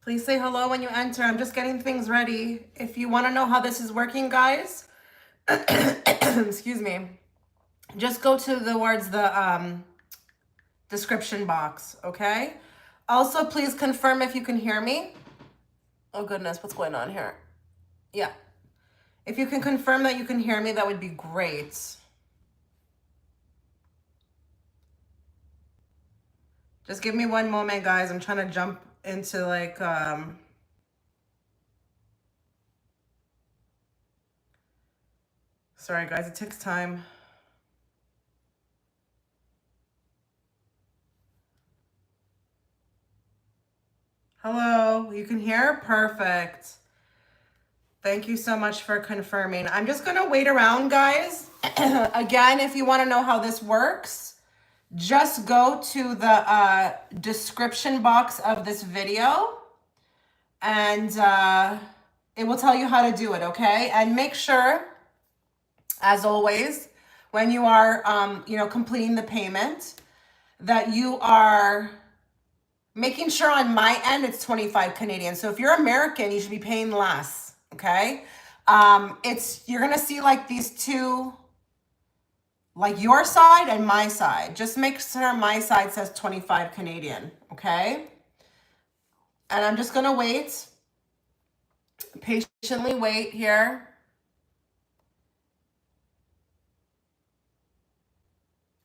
Please say hello when you enter. I'm just getting things ready. If you want to know how this is working, guys, excuse me, just go towards the description box, okay? Also, please confirm if you can hear me. Oh goodness, what's going on here? Yeah. If you can confirm that you can hear me, that would be great. Just give me one moment, guys. I'm trying to jump into like, sorry guys, it takes time. Hello, you can hear? Perfect. Thank you so much for confirming. I'm just gonna wait around, guys. Again, if you wanna know how this works, just go to the description box of this video and it will tell you how to do it, okay? And make sure, as always, when you are, completing the payment, that you are making sure on my end it's 25 Canadian. So if you're American, you should be paying less, okay? You're gonna see like these two, like your side and my side. Just make sure my side says 25 Canadian, okay? And I'm just gonna wait, patiently wait here.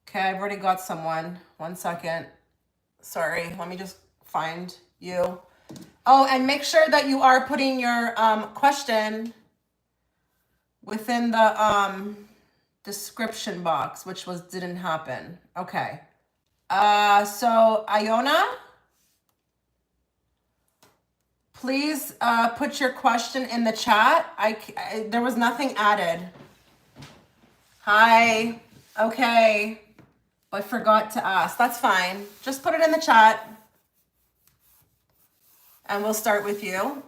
Okay, I've already got someone. 1 second. Sorry, let me just find you. Oh, and make sure that you are putting your question within the description box, which didn't happen. Okay. So Iona, please put your question in the chat. There was nothing added. Hi. Okay. I forgot to ask. That's fine. Just put it in the chat. And we'll start with you.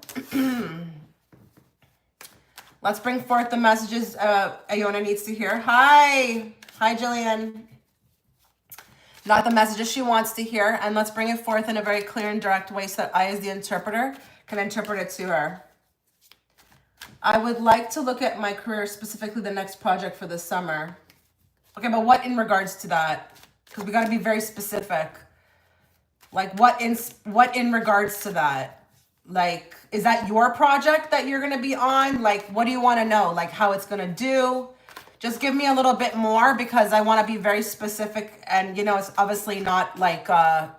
Let's bring forth the messages Iona needs to hear. Hi. Hi, Jillian. Not the messages she wants to hear. And let's bring it forth in a very clear and direct way so that I, as the interpreter, can interpret it to her. I would like to look at my career, specifically the next project for this summer. Okay, but what in regards to that? Because we got to be very specific. Like what in regards to that? Like, is that your project that you're going to be on? Like, what do you want to know? Like how it's going to do? Just give me a little bit more because I want to be very specific. And, it's obviously not like, a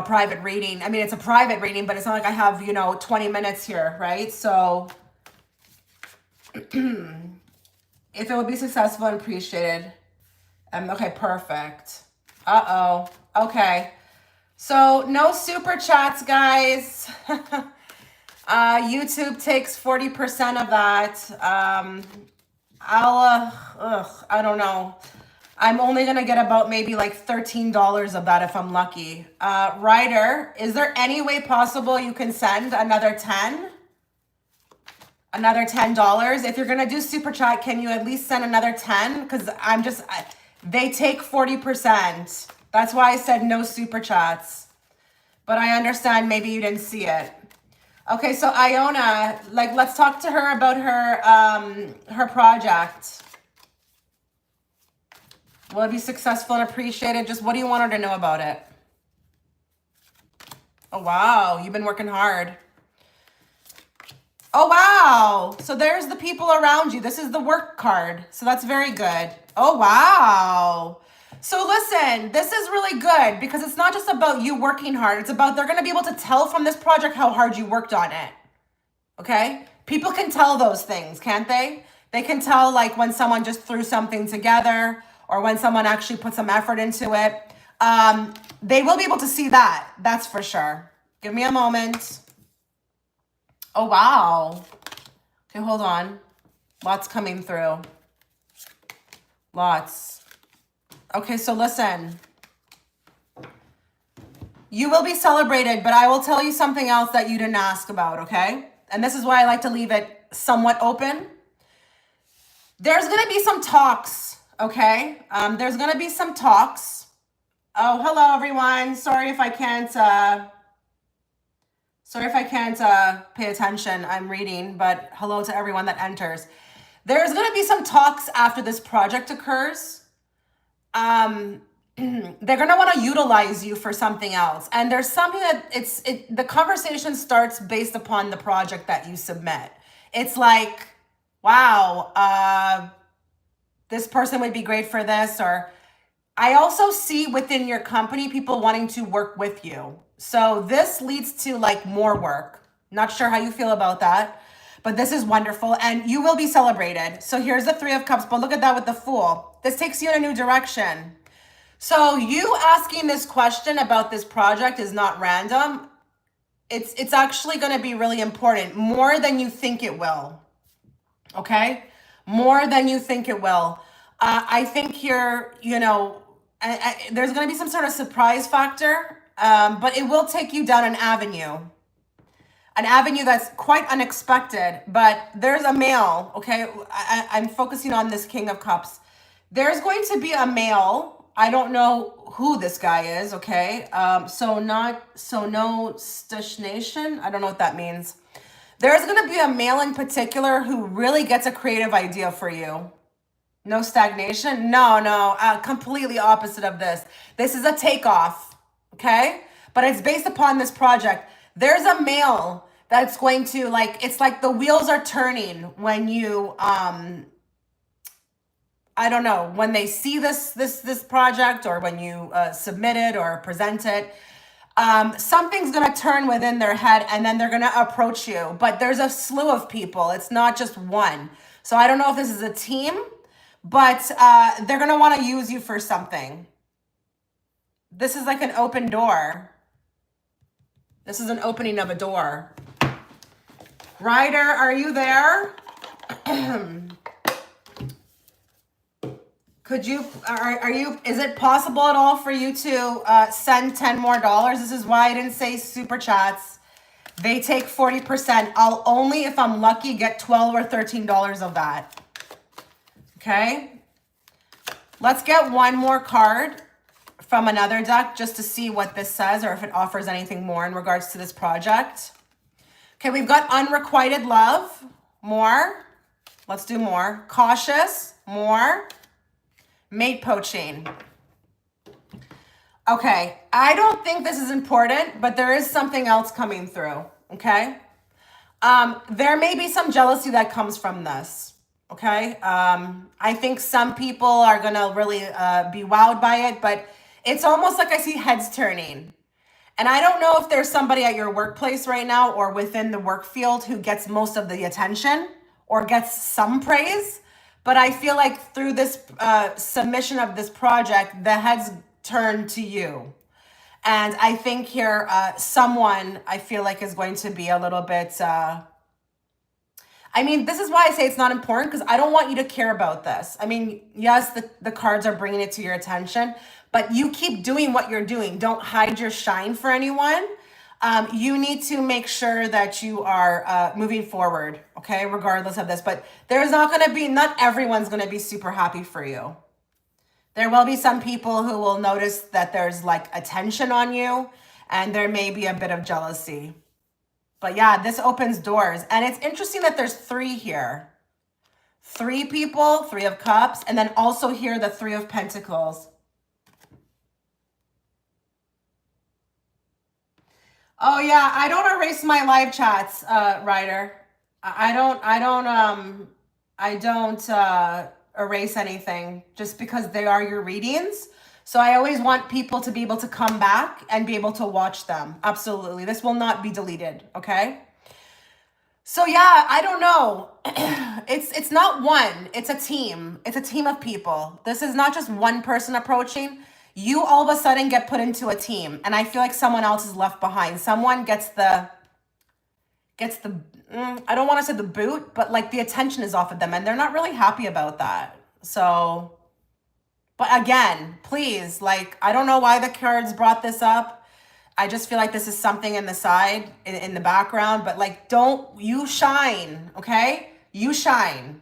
private reading. I mean, it's a private reading, but it's not like I have, 20 minutes here, right? So if it would be successful and appreciated. Okay, perfect. Uh-oh. Okay. So no super chats, guys. YouTube takes 40% of that. I don't know. I'm only going to get about maybe like $13 of that if I'm lucky. Ryder, is there any way possible you can send another 10? Another $10? If you're going to do super chat, can you at least send another 10? Because they take 40%. That's why I said no super chats. But I understand maybe you didn't see it. Okay, so Iona, let's talk to her about her project. Will it be successful and appreciated? Just what do you want her to know about it? Oh, wow. You've been working hard. Oh, wow. So there's the people around you. This is the work card. So that's very good. Oh, wow. So listen, this is really good because it's not just about you working hard. It's about they're going to be able to tell from this project how hard you worked on it. Okay? People can tell those things, can't they? They can tell like when someone just threw something together or when someone actually put some effort into it. They will be able to see that. That's for sure. Give me a moment. Oh, wow. Okay, hold on. Lots coming through. Lots. Okay, so listen. You will be celebrated, but I will tell you something else that you didn't ask about, okay? And this is why I like to leave it somewhat open. There's going to be some talks, okay? There's going to be some talks. Oh, hello, everyone. Sorry if I can't Sorry if I can't pay attention. I'm reading, but hello to everyone that enters. There's going to be some talks after this project occurs. They're going to want to utilize you for something else. And there's something that the conversation starts based upon the project that you submit. It's like, wow, this person would be great for this. Or I also see within your company people wanting to work with you. So this leads to like more work. Not sure how you feel about that, but this is wonderful and you will be celebrated. So here's the Three of Cups, but look at that with the Fool. This takes you in a new direction. So you asking this question about this project is not random. It's actually going to be really important, more than you think it will. Okay? More than you think it will. I think here, you know, there's going to be some sort of surprise factor, but it will take you down an avenue that's quite unexpected. But there's a male, okay? I'm focusing on this King of Cups. There's going to be a male. I don't know who this guy is, okay? So no stagnation. I don't know what that means. There's going to be a male in particular who really gets a creative idea for you. No stagnation? No, completely opposite of this. This is a takeoff, okay? But it's based upon this project. There's a male that's going to like, it's like the wheels are turning when you, I don't know, when they see this project or when you submit it or present it. Something's going to turn within their head and then they're going to approach you. But there's a slew of people. It's not just one. So I don't know if this is a team, but they're going to want to use you for something. This is like an open door. This is an opening of a door. Ryder, are you there? Could you, is it possible at all for you to send $10 more? This is why I didn't say super chats. They take 40%. I'll only, if I'm lucky, get $12 or $13 of that. Okay. Let's get one more card from another deck just to see what this says or if it offers anything more in regards to this project. Okay, we've got unrequited love. More. Let's do more. Cautious. More. Mate poaching. Okay, I don't think this is important, but there is something else coming through, okay? There may be some jealousy that comes from this, okay? I think some people are gonna really be wowed by it, but it's almost like I see heads turning. And I don't know if there's somebody at your workplace right now or within the work field who gets most of the attention or gets some praise. But I feel like through this submission of this project, the heads turn to you. And I think here, someone I feel like is going to be a little bit, I mean, this is why I say it's not important because I don't want you to care about this. I mean, yes, the cards are bringing it to your attention, but you keep doing what you're doing. Don't hide your shine for anyone. You need to make sure that you are moving forward, okay, regardless of this. But there's not going to be, not everyone's going to be super happy for you. There will be some people who will notice that there's like attention on you and there may be a bit of jealousy. But yeah, this opens doors. And it's interesting that there's three here. Three people, Three of Cups, and then also here the Three of Pentacles. Oh yeah, I don't erase my live chats, Ryder. I don't erase anything just because they are your readings. So I always want people to be able to come back and be able to watch them. Absolutely. This will not be deleted, okay? So yeah, I don't know. It's not one, it's a team. It's a team of people. This is not just one person approaching. You all of a sudden get put into a team and I feel like someone else is left behind. Someone gets the, I don't want to say the boot, but like the attention is off of them and they're not really happy about that. So, but again, please, like, I don't know why the cards brought this up. I just feel like this is something in the side, in the background, but like, you shine, okay? You shine.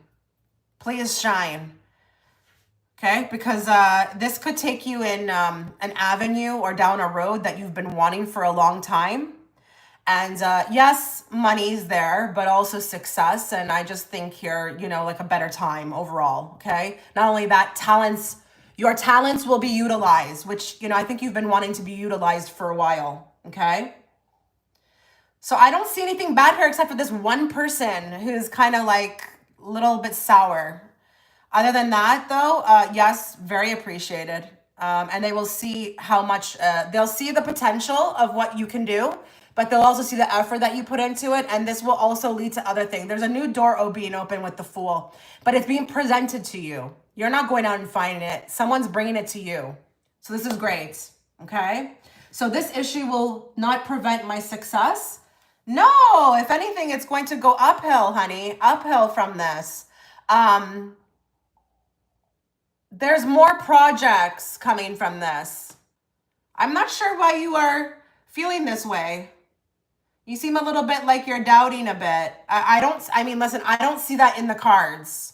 Please shine. Okay, because this could take you in an avenue or down a road that you've been wanting for a long time. And yes, money's there, but also success. And I just think here, you know, like a better time overall. Okay. Not only that, your talents will be utilized, which, you know, I think you've been wanting to be utilized for a while. Okay. So I don't see anything bad here except for this one person who's kind of like a little bit sour. Other than that, though, yes, very appreciated. And they will see how much, they'll see the potential of what you can do, but they'll also see the effort that you put into it. And this will also lead to other things. There's a new door being open with the Fool, but it's being presented to you. You're not going out and finding it. Someone's bringing it to you. So this is great. Okay. So this issue will not prevent my success. No, if anything, it's going to go uphill, honey, uphill from this. There's more projects coming from this. I'm not sure why you are feeling this way. You seem a little bit like you're doubting a bit. Listen, I don't see that in the cards.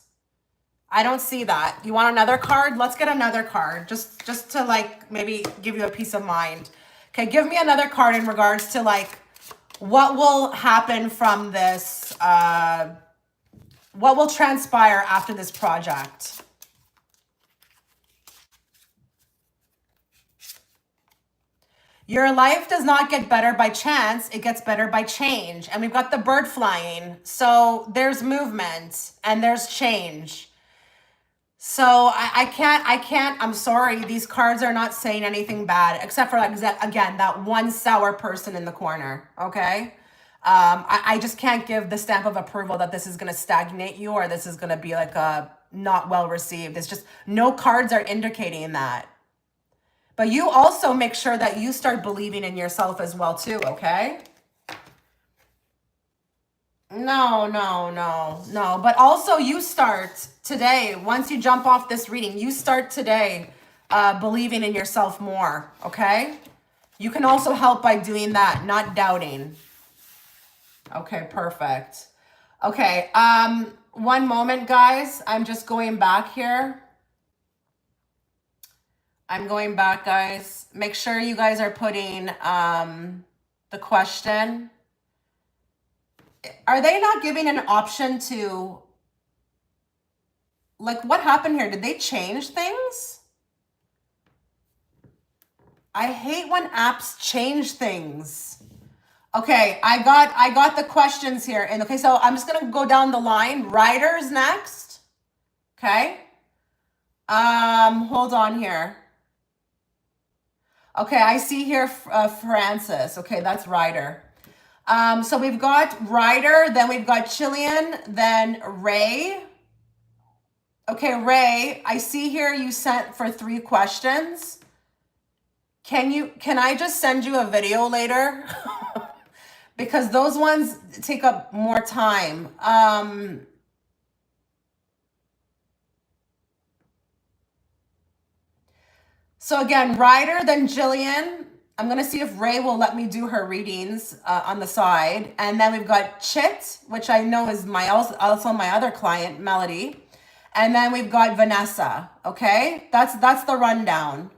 I don't see that. You want another card? Let's get another card just to like maybe give you a peace of mind. Okay, give me another card in regards to like what will happen from this, what will transpire after this project. Your life does not get better by chance. It gets better by change. And we've got the bird flying. So there's movement and there's change. So I can't, I'm sorry. These cards are not saying anything bad, except for, again, that one sour person in the corner. Okay. I just can't give the stamp of approval that this is going to stagnate you or this is going to be like a not well received. It's just no cards are indicating that. But you also make sure that you start believing in yourself as well too, okay? No. But also you start today, once you jump off this reading, you start today believing in yourself more, okay? You can also help by doing that, not doubting. Okay, perfect. Okay, one moment, guys. I'm just going back here. I'm going back, guys. Make sure you guys are putting the question. Are they not giving an option to, like, what happened here? Did they change things? I hate when apps change things. Okay, I got the questions here. And okay, so I'm just gonna go down the line. Ryder's next. Okay. Hold on here. Okay, I see here Francis. Okay, that's Ryder. So we've got Ryder, then we've got Jillian, then Ray. Okay, Ray, I see here you sent for 3 questions. Can I just send you a video later? Because those ones take up more time. So again, Ryder, then Jillian. I'm going to see if Ray will let me do her readings on the side. And then we've got Chit, which I know is also my other client, Melody. And then we've got Vanessa. Okay, that's the rundown.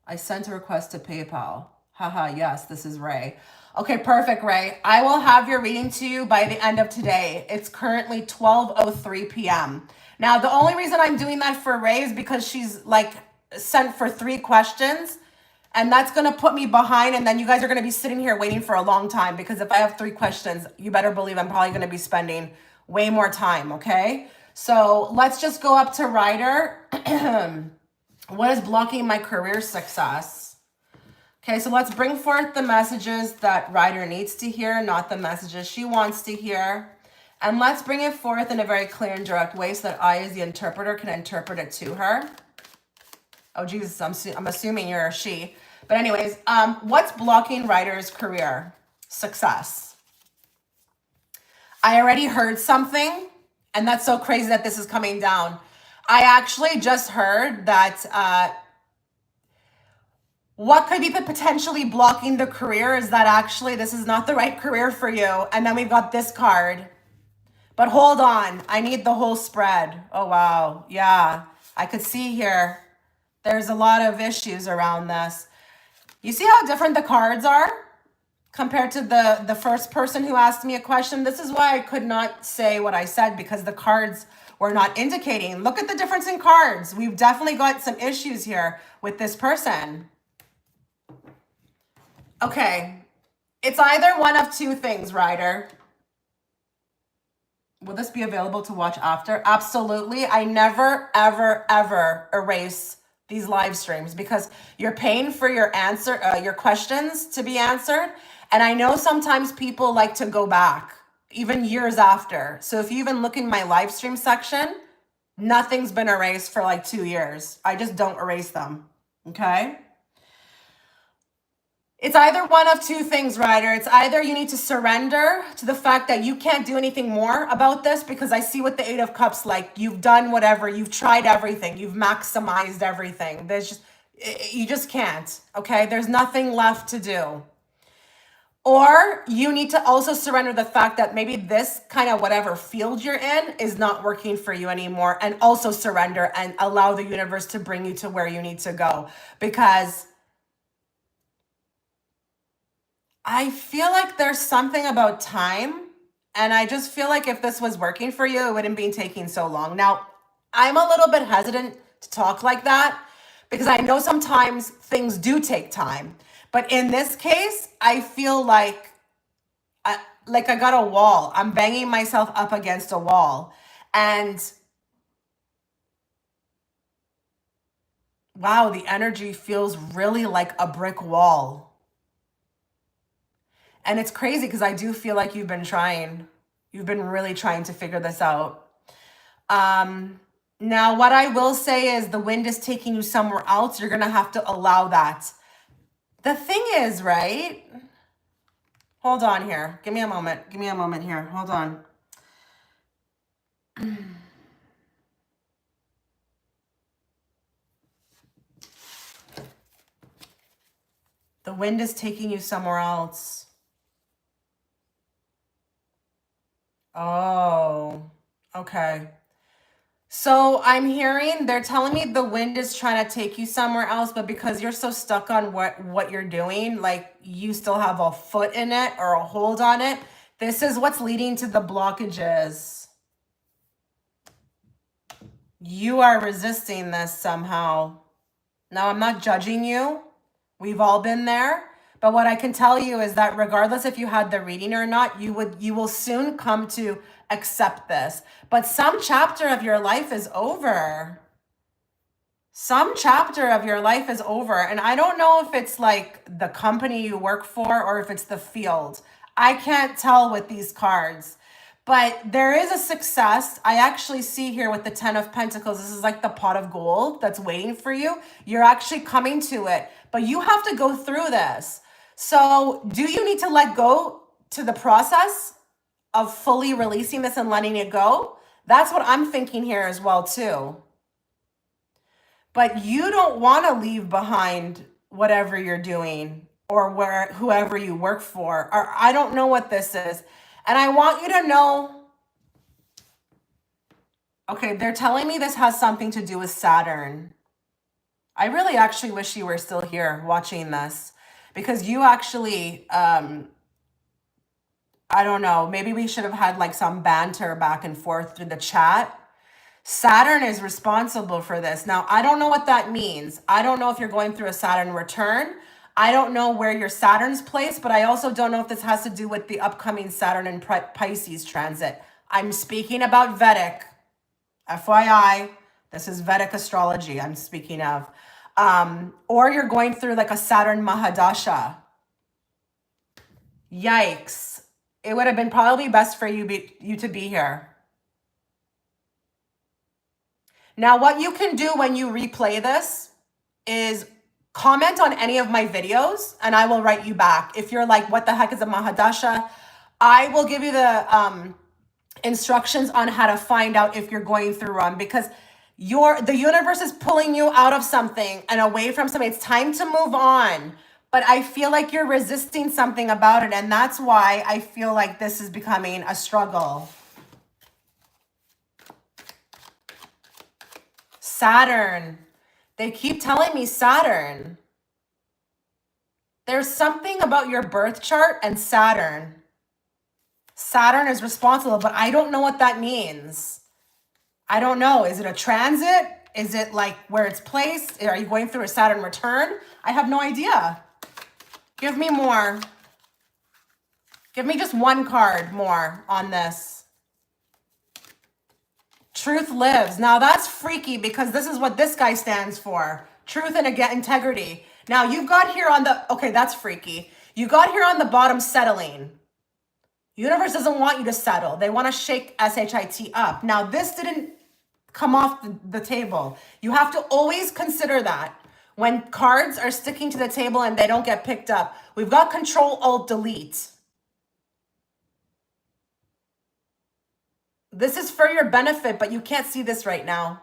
I sent a request to PayPal. Haha, yes, this is Ray. Okay, perfect, Ray. I will have your reading to you by the end of today. It's currently 12:03 p.m. Now, the only reason I'm doing that for Ray is because she's like sent for 3 questions. And that's going to put me behind. And then you guys are going to be sitting here waiting for a long time. Because if I have 3 questions, you better believe I'm probably going to be spending way more time. Okay. So let's just go up to Ryder. What is blocking my career success? Okay. So let's bring forth the messages that Ryder needs to hear, not the messages she wants to hear. And let's bring it forth in a very clear and direct way so that I, as the interpreter, can interpret it to her. Oh, Jesus, I'm assuming you're a she. But anyways, what's blocking Ryder's career success? I already heard something, and that's so crazy that this is coming down. I actually just heard that what could be potentially blocking the career is that actually this is not the right career for you. And then we've got this card. But hold on, I need the whole spread. Oh, wow. Yeah, I could see here. There's a lot of issues around this. You see how different the cards are? compared to the first person who asked me a question. This is why I could not say what I said, because the cards were not indicating. Look at the difference in cards. We've definitely got some issues here with this person. Okay. It's either one of two things, Ryder. Will this be available to watch after? Absolutely. I never, ever, ever erase these live streams because you're paying for your your questions to be answered. And I know sometimes people like to go back even years after. So if you even look in my live stream section, nothing's been erased for like 2 years. I just don't erase them. Okay. It's either one of two things, Ryder. It's either you need to surrender to the fact that you can't do anything more about this, because I see with the Eight of Cups, like you've done whatever, you've tried everything, you've maximized everything. You just can't, okay? There's nothing left to do. Or you need to also surrender the fact that maybe this kind of whatever field you're in is not working for you anymore, and also surrender and allow the universe to bring you to where you need to go. Because I feel like there's something about time, and I just feel like if this was working for you, it wouldn't be taking so long. Now, I'm a little bit hesitant to talk like that because I know sometimes things do take time. But in this case, I feel like I got a wall. I'm banging myself up against a wall. And wow, the energy feels really like a brick wall. And it's crazy because I do feel like you've been trying. You've been really trying to figure this out. Now, what I will say is the wind is taking you somewhere else. You're going to have to allow that. The thing is, right? Hold on here. Give me a moment. Give me a moment here. Hold on. The wind is taking you somewhere else. Oh, okay. So I'm hearing, they're telling me the wind is trying to take you somewhere else, but because you're so stuck on what you're doing, like you still have a foot in it or a hold on it, this is what's leading to the blockages. You are resisting this somehow. Now, I'm not judging you. We've all been there. But what I can tell you is that regardless if you had the reading or not, you will soon come to accept this. But some chapter of your life is over. Some chapter of your life is over. And I don't know if it's like the company you work for or if it's the field. I can't tell with these cards. But there is a success. I actually see here with the 10 of Pentacles, this is like the pot of gold that's waiting for you. You're actually coming to it, but you have to go through this. So do you need to let go to the process of fully releasing this and letting it go? That's what I'm thinking here as well too. But you don't want to leave behind whatever you're doing or whoever you work for, or I don't know what this is. And I want you to know, okay, they're telling me this has something to do with Saturn. I really actually wish you were still here watching this, because you actually, I don't know, maybe we should have had like some banter back and forth through the chat. Saturn is responsible for this. Now, I don't know what that means. I don't know if you're going through a Saturn return. I don't know where your Saturn's placed, but I also don't know if this has to do with the upcoming Saturn and Pisces transit. I'm speaking about Vedic. FYI, this is Vedic astrology I'm speaking of. Or you're going through like a Saturn Mahadasha. Yikes. It would have been probably best for you to be here. Now, what you can do when you replay this is comment on any of my videos and I will write you back. If you're like, what the heck is a Mahadasha? I will give you the instructions on how to find out if you're going through one, because the universe is pulling you out of something and away from something. It's time to move on. But I feel like you're resisting something about it. And that's why I feel like this is becoming a struggle. Saturn. They keep telling me Saturn. There's something about your birth chart and Saturn. Saturn is responsible, but I don't know what that means. I don't know. Is it a transit? Is it like where it's placed? Are you going through a Saturn return? I have no idea. Give me more. Give me just one card more on this. Truth lives. Now that's freaky because this is what this guy stands for. Truth and integrity. Now you've got here on the, okay, that's freaky. You got here on the bottom settling. Universe doesn't want you to settle. They want to shake SHIT up. Now this didn't come off the table. You have to always consider that when cards are sticking to the table and they don't get picked up. We've got Control Alt Delete. This is for your benefit, but you can't see this right now.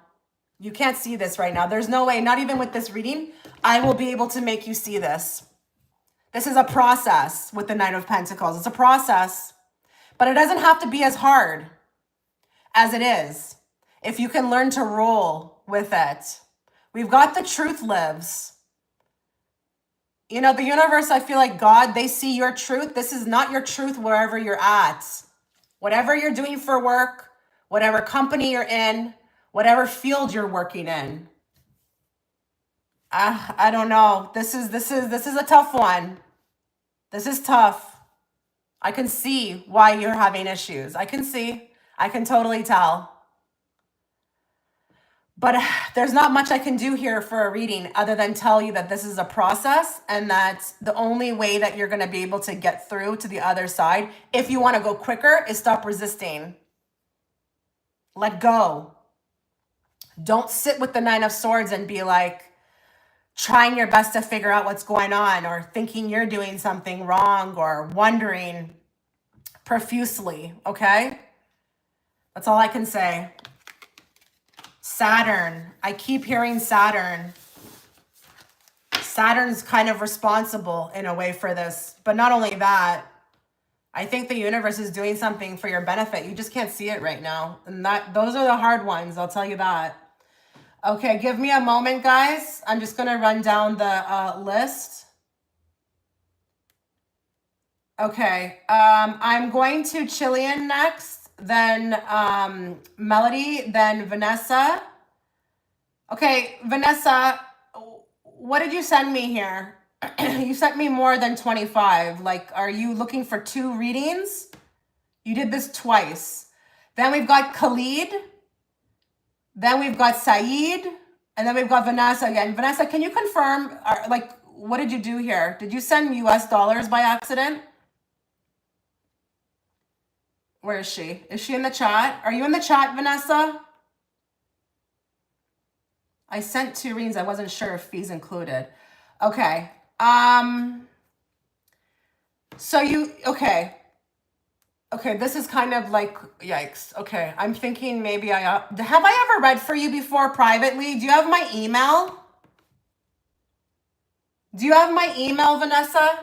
You can't see this right now. There's no way, not even with this reading, I will be able to make you see this. This is a process with the Knight of Pentacles. It's a process, but it doesn't have to be as hard as it is if you can learn to roll with it. We've got the truth lives. You know, the universe, I feel like God, they see your truth. This is not your truth wherever you're at. Whatever you're doing for work, whatever company you're in, whatever field you're working in. I don't know. This is a tough one. This is tough. I can see why you're having issues. I can see. I can totally tell. But there's not much I can do here for a reading other than tell you that this is a process and that the only way that you're going to be able to get through to the other side, if you want to go quicker, is stop resisting. Let go. Don't sit with the Nine of Swords and be like trying your best to figure out what's going on or thinking you're doing something wrong or wondering profusely, okay? That's all I can say. Saturn. I keep hearing Saturn. Saturn's kind of responsible in a way for this. But not only that, I think the universe is doing something for your benefit. You just can't see it right now. And those are the hard ones, I'll tell you that. Okay, give me a moment, guys. I'm just going to run down the list. Okay, I'm going to Jillian next, then Melody, then Vanessa. Okay, Vanessa, what did you send me here? You sent me more than 25. Like, are you looking for 2 readings? You did this twice. Then we've got Khed. Then we've got Saeed. And then we've got Vanessa again. Vanessa, can you confirm, like, what did you do here? Did you send US dollars by accident? Where is she? Is she in the chat? Are you in the chat, Vanessa? I sent 2 readings. I wasn't sure if fees included. Okay. So you, okay. Okay, this is kind of like, yikes. Okay, I'm thinking maybe have I ever read for you before privately? Do you have my email? Do you have my email, Vanessa?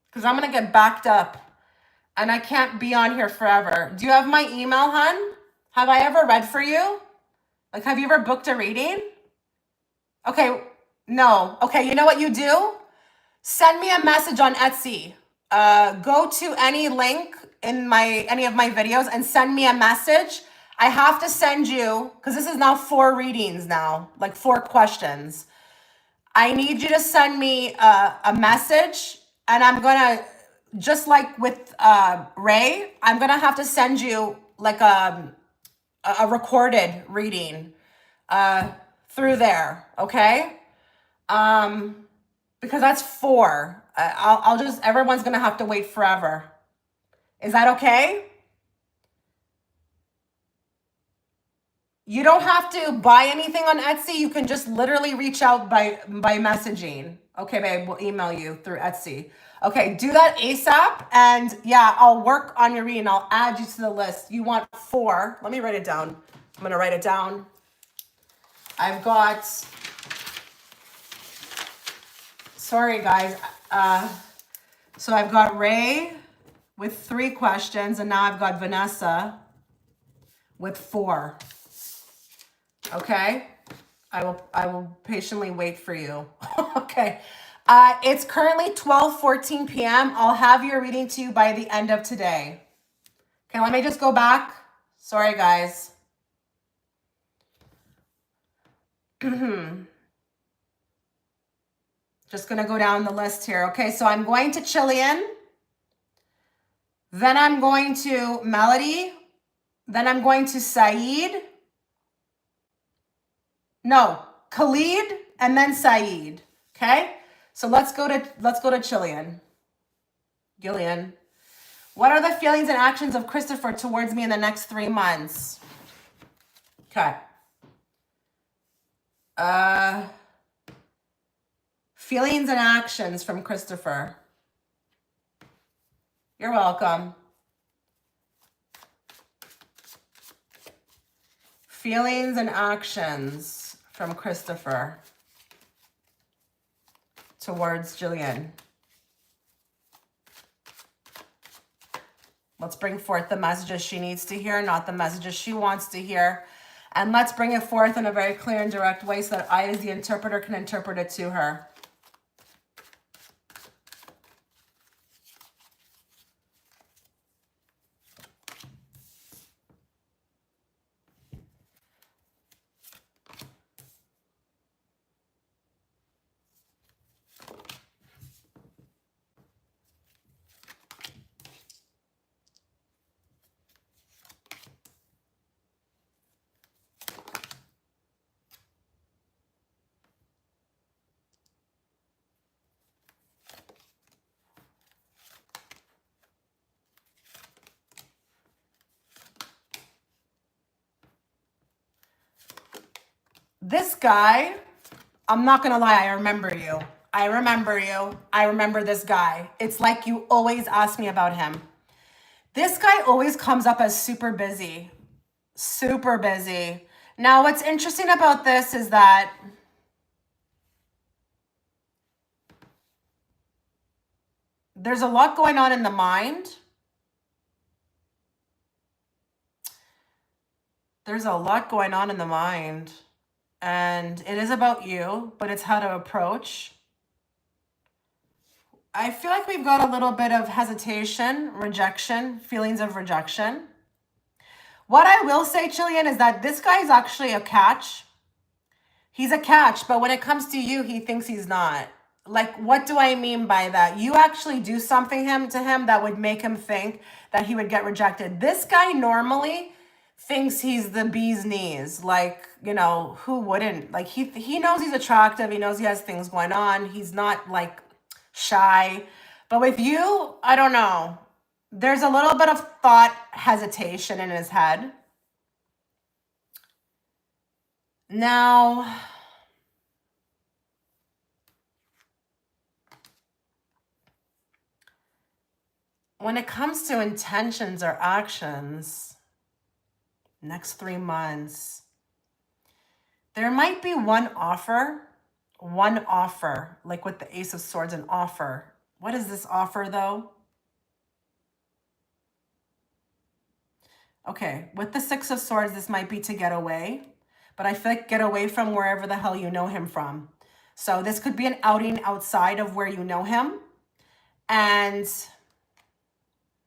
Because I'm going to get backed up and I can't be on here forever. Do you have my email, hun? Have I ever read for you? Like, have you ever booked a reading? Okay, no. Okay, you know what you do? Send me a message on Etsy. Go to any link in any of my videos and send me a message. I have to send you, because this is now 4 readings now, like 4 questions. I need you to send me a message, and I'm going to, just like with Ray, I'm going to have to send you like a recorded reading through there, okay? Because that's 4. I'll just, everyone's going to have to wait forever. Is that okay? You don't have to buy anything on Etsy. You can just literally reach out by messaging. Okay, babe, we'll email you through Etsy. Okay, do that ASAP. And yeah, I'll work on your reading. I'll add you to the list. You want 4. Let me write it down. I'm going to write it down. I've got, sorry guys. So I've got Ray with 3 questions, and now I've got Vanessa with 4. Okay, I will patiently wait for you. Okay, It's currently 12:14 p.m. I'll have your reading to you by the end of today. Okay, let me just go back. Sorry, guys. Just going to go down the list here. Okay, so I'm going to Jillian. Then I'm going to Melody. Then I'm going to Saeed. No, Khalid and then Saeed. Okay? So let's go to Jillian. Gillian. What are the feelings and actions of Christopher towards me in the next 3 months? Okay. Feelings and actions from Christopher. You're welcome. Feelings and actions from Christopher towards Jillian. Let's bring forth the messages she needs to hear, not the messages she wants to hear. And let's bring it forth in a very clear and direct way so that I, as the interpreter, can interpret it to her. This guy, I'm not going to lie, I remember you. I remember you. I remember this guy. It's like you always ask me about him. This guy always comes up as super busy. Super busy. Now, what's interesting about this is that there's a lot going on in the mind. There's a lot going on in the mind. And it is about you, but it's how to approach. I feel like we've got a little bit of hesitation, rejection, feelings of rejection. What I will say, Jillian, is that this guy is actually a catch. He's a catch, but when it comes to you, he thinks he's not. Like, what do I mean by that? You actually do something to him that would make him think that he would get rejected. This guy normally thinks he's the bee's knees. Like, you know, who wouldn't? Like, he knows he's attractive. He knows he has things going on. He's not, like, shy. But with you, I don't know. There's a little bit of thought hesitation in his head. Now, when it comes to intentions or actions, next 3 months, there might be one offer, like with the Ace of Swords, an offer. What is this offer though? Okay, with the Six of Swords, this might be to get away, but I feel like get away from wherever the hell you know him from. So this could be an outing outside of where you know him. And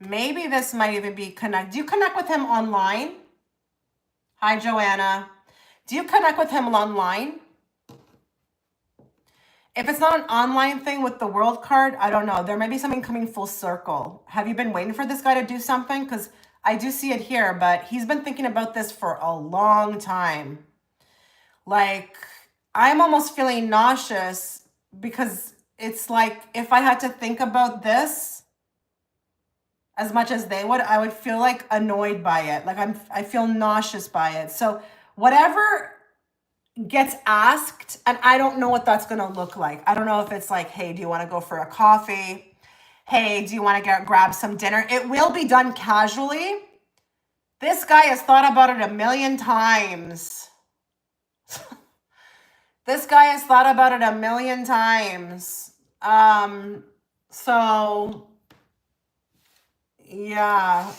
maybe this might even be connect. Do you connect with him online? Hi, Joanna. Do you connect with him online? If it's not an online thing with the World card, I don't know. There may be something coming full circle. Have you been waiting for this guy to do something? Because I do see it here, but he's been thinking about this for a long time. Like, I'm almost feeling nauseous because it's like if I had to think about this as much as they would, I would feel like annoyed by it. Like I feel nauseous by it. So whatever gets asked, and I don't know what that's going to look like. I don't know if it's like, hey, do you want to go for a coffee? Hey, do you want to grab some dinner? It will be done casually. This guy has thought about it a million times. This guy has thought about it a million times. So yeah,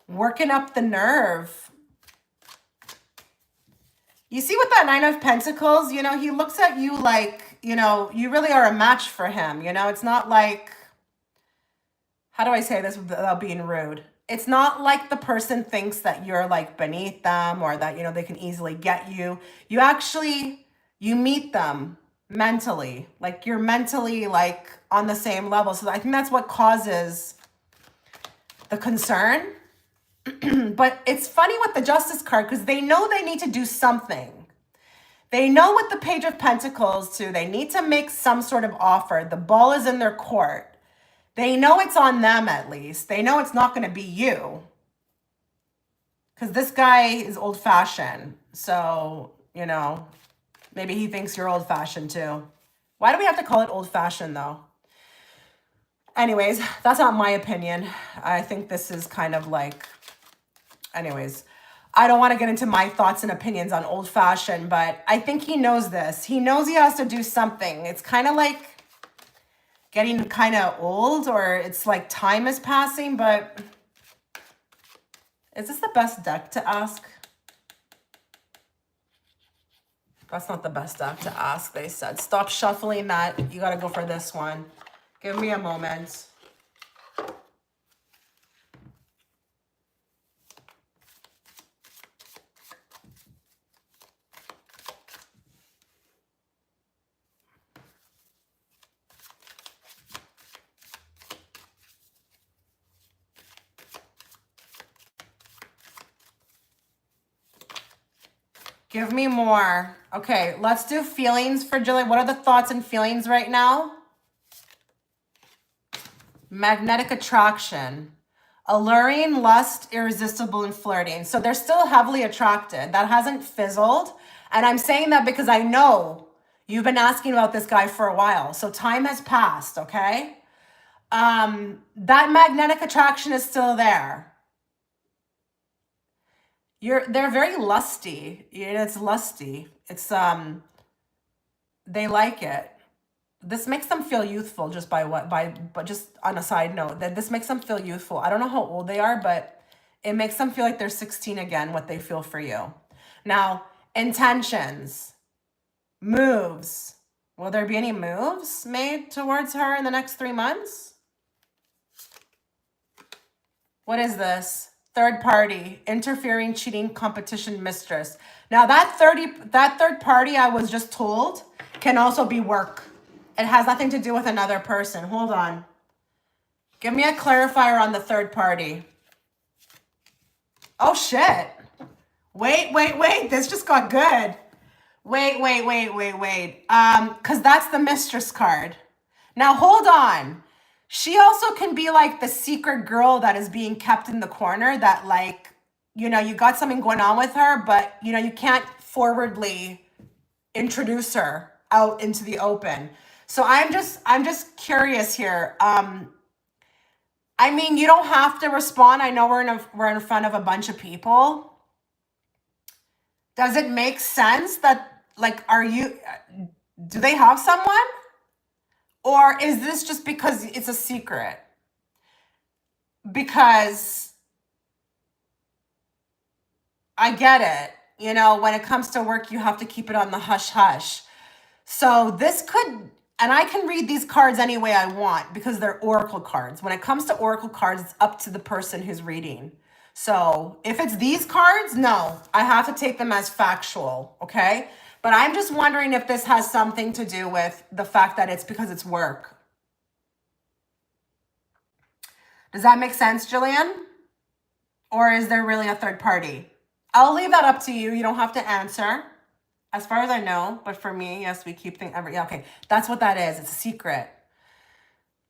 working up the nerve. You see with that Nine of Pentacles, you know, he looks at you like you know, you really are a match for him. You know, it's not like, how do I say this without being rude? It's not like the person thinks that you're like beneath them or that, you know, they can easily get you. You actually, you meet them mentally, like you're mentally like on the same level. So I think that's what causes the concern. But it's funny with the Justice card because they know they need to do something. They know with the Page of Pentacles too, they need to make some sort of offer. The ball is in their court. They know it's on them at least. They know it's not going to be you. Because this guy is old-fashioned. So, you know, maybe he thinks you're old-fashioned too. Why do we have to call it old-fashioned though? Anyways, that's not my opinion. I think this is kind of like, anyways, I don't want to get into my thoughts and opinions on old-fashioned, but I think he knows this. He knows he has to do something. It's kind of like getting kind of old, or it's like time is passing, but is this the best deck to ask? That's not the best deck to ask, they said. Stop shuffling that. You got to go for this one. Give me a moment. Give me more. Okay, let's do feelings for Jillian. What are the thoughts and feelings right now? Magnetic attraction. Alluring, lust, irresistible, and flirting. So they're still heavily attracted. That hasn't fizzled. And I'm saying that because I know you've been asking about this guy for a while. So time has passed, okay? That magnetic attraction is still there. They're very lusty. It's lusty. It's they like it. This makes them feel youthful just but just on a side note, that this makes them feel youthful. I don't know how old they are, but it makes them feel like they're 16 again, what they feel for you. Now, intentions, moves. Will there be any moves made towards her in the next 3 months? What is this? Third party, interfering, cheating, competition, mistress. Now that third party, I was just told, can also be work. It has nothing to do with another person. Hold on. Give me a clarifier on the third party. Oh shit. Wait. This just got good. Wait. Because that's the mistress card. Now hold on. She also can be like the secret girl that is being kept in the corner that, like, you know, you got something going on with her, but, you know, you can't forwardly introduce her out into the open. So I'm just curious here. I mean, you don't have to respond. I know we're in front of a bunch of people. Does it make sense that, like, do they have someone? Or is this just because it's a secret? Because I get it. You know, when it comes to work, you have to keep it on the hush hush. So this could, and I can read these cards any way I want because they're oracle cards. When it comes to oracle cards, it's up to the person who's reading. So if it's these cards, no, I have to take them as factual, okay? But I'm just wondering if this has something to do with the fact that it's because it's work. Does that make sense, Jillian? Or is there really a third party? I'll leave that up to you. You don't have to answer. As far as I know, but for me, yes, we keep things yeah, okay. That's what that is. It's a secret.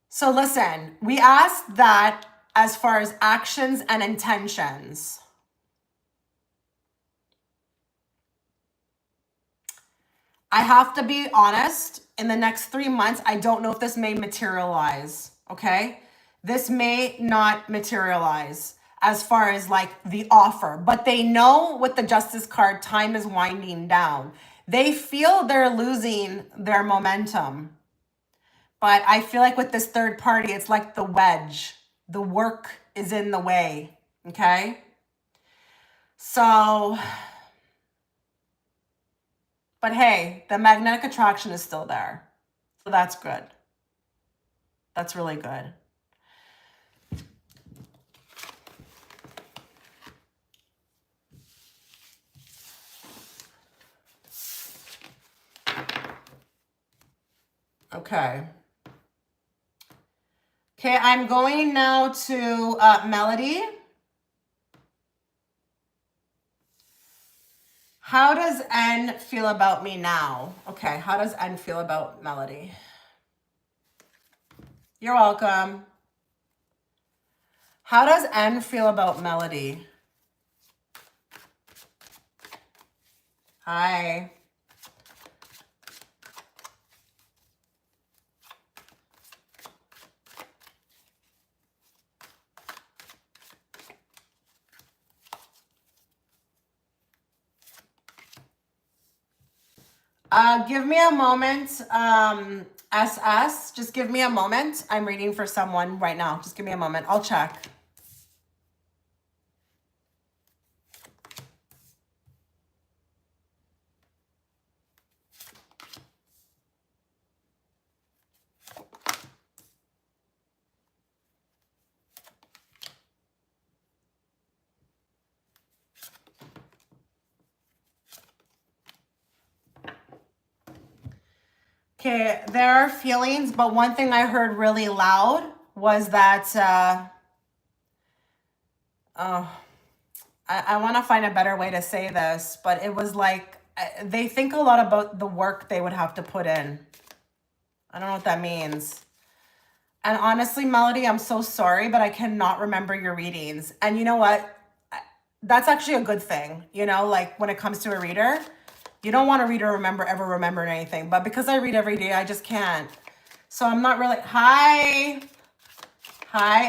So listen, we asked that as far as actions and intentions. I have to be honest, in the next 3 months, I don't know if this may materialize, okay? This may not materialize as far as like the offer, but they know with the Justice card, time is winding down. They feel they're losing their momentum. But I feel like with this third party, it's like the wedge. The work is in the way, okay? So But hey, the magnetic attraction is still there. So that's good. That's really good. Okay. Okay, I'm going now to Melody. How does N feel about me now? Okay, how does N feel about Melody? You're welcome. How does N feel about Melody? Hi. Give me a moment, SS. Just give me a moment. I'm reading for someone right now. Just give me a moment. I'll check. Okay, there are feelings, but one thing I heard really loud was that, I want to find a better way to say this, but it was like they think a lot about the work they would have to put in. I don't know what that means. And honestly, Melody, I'm so sorry, but I cannot remember your readings. And you know what? That's actually a good thing. You know, like when it comes to a reader, you don't want a reader to ever remember anything. But because I read every day, I just can't. So I'm not really... Hi,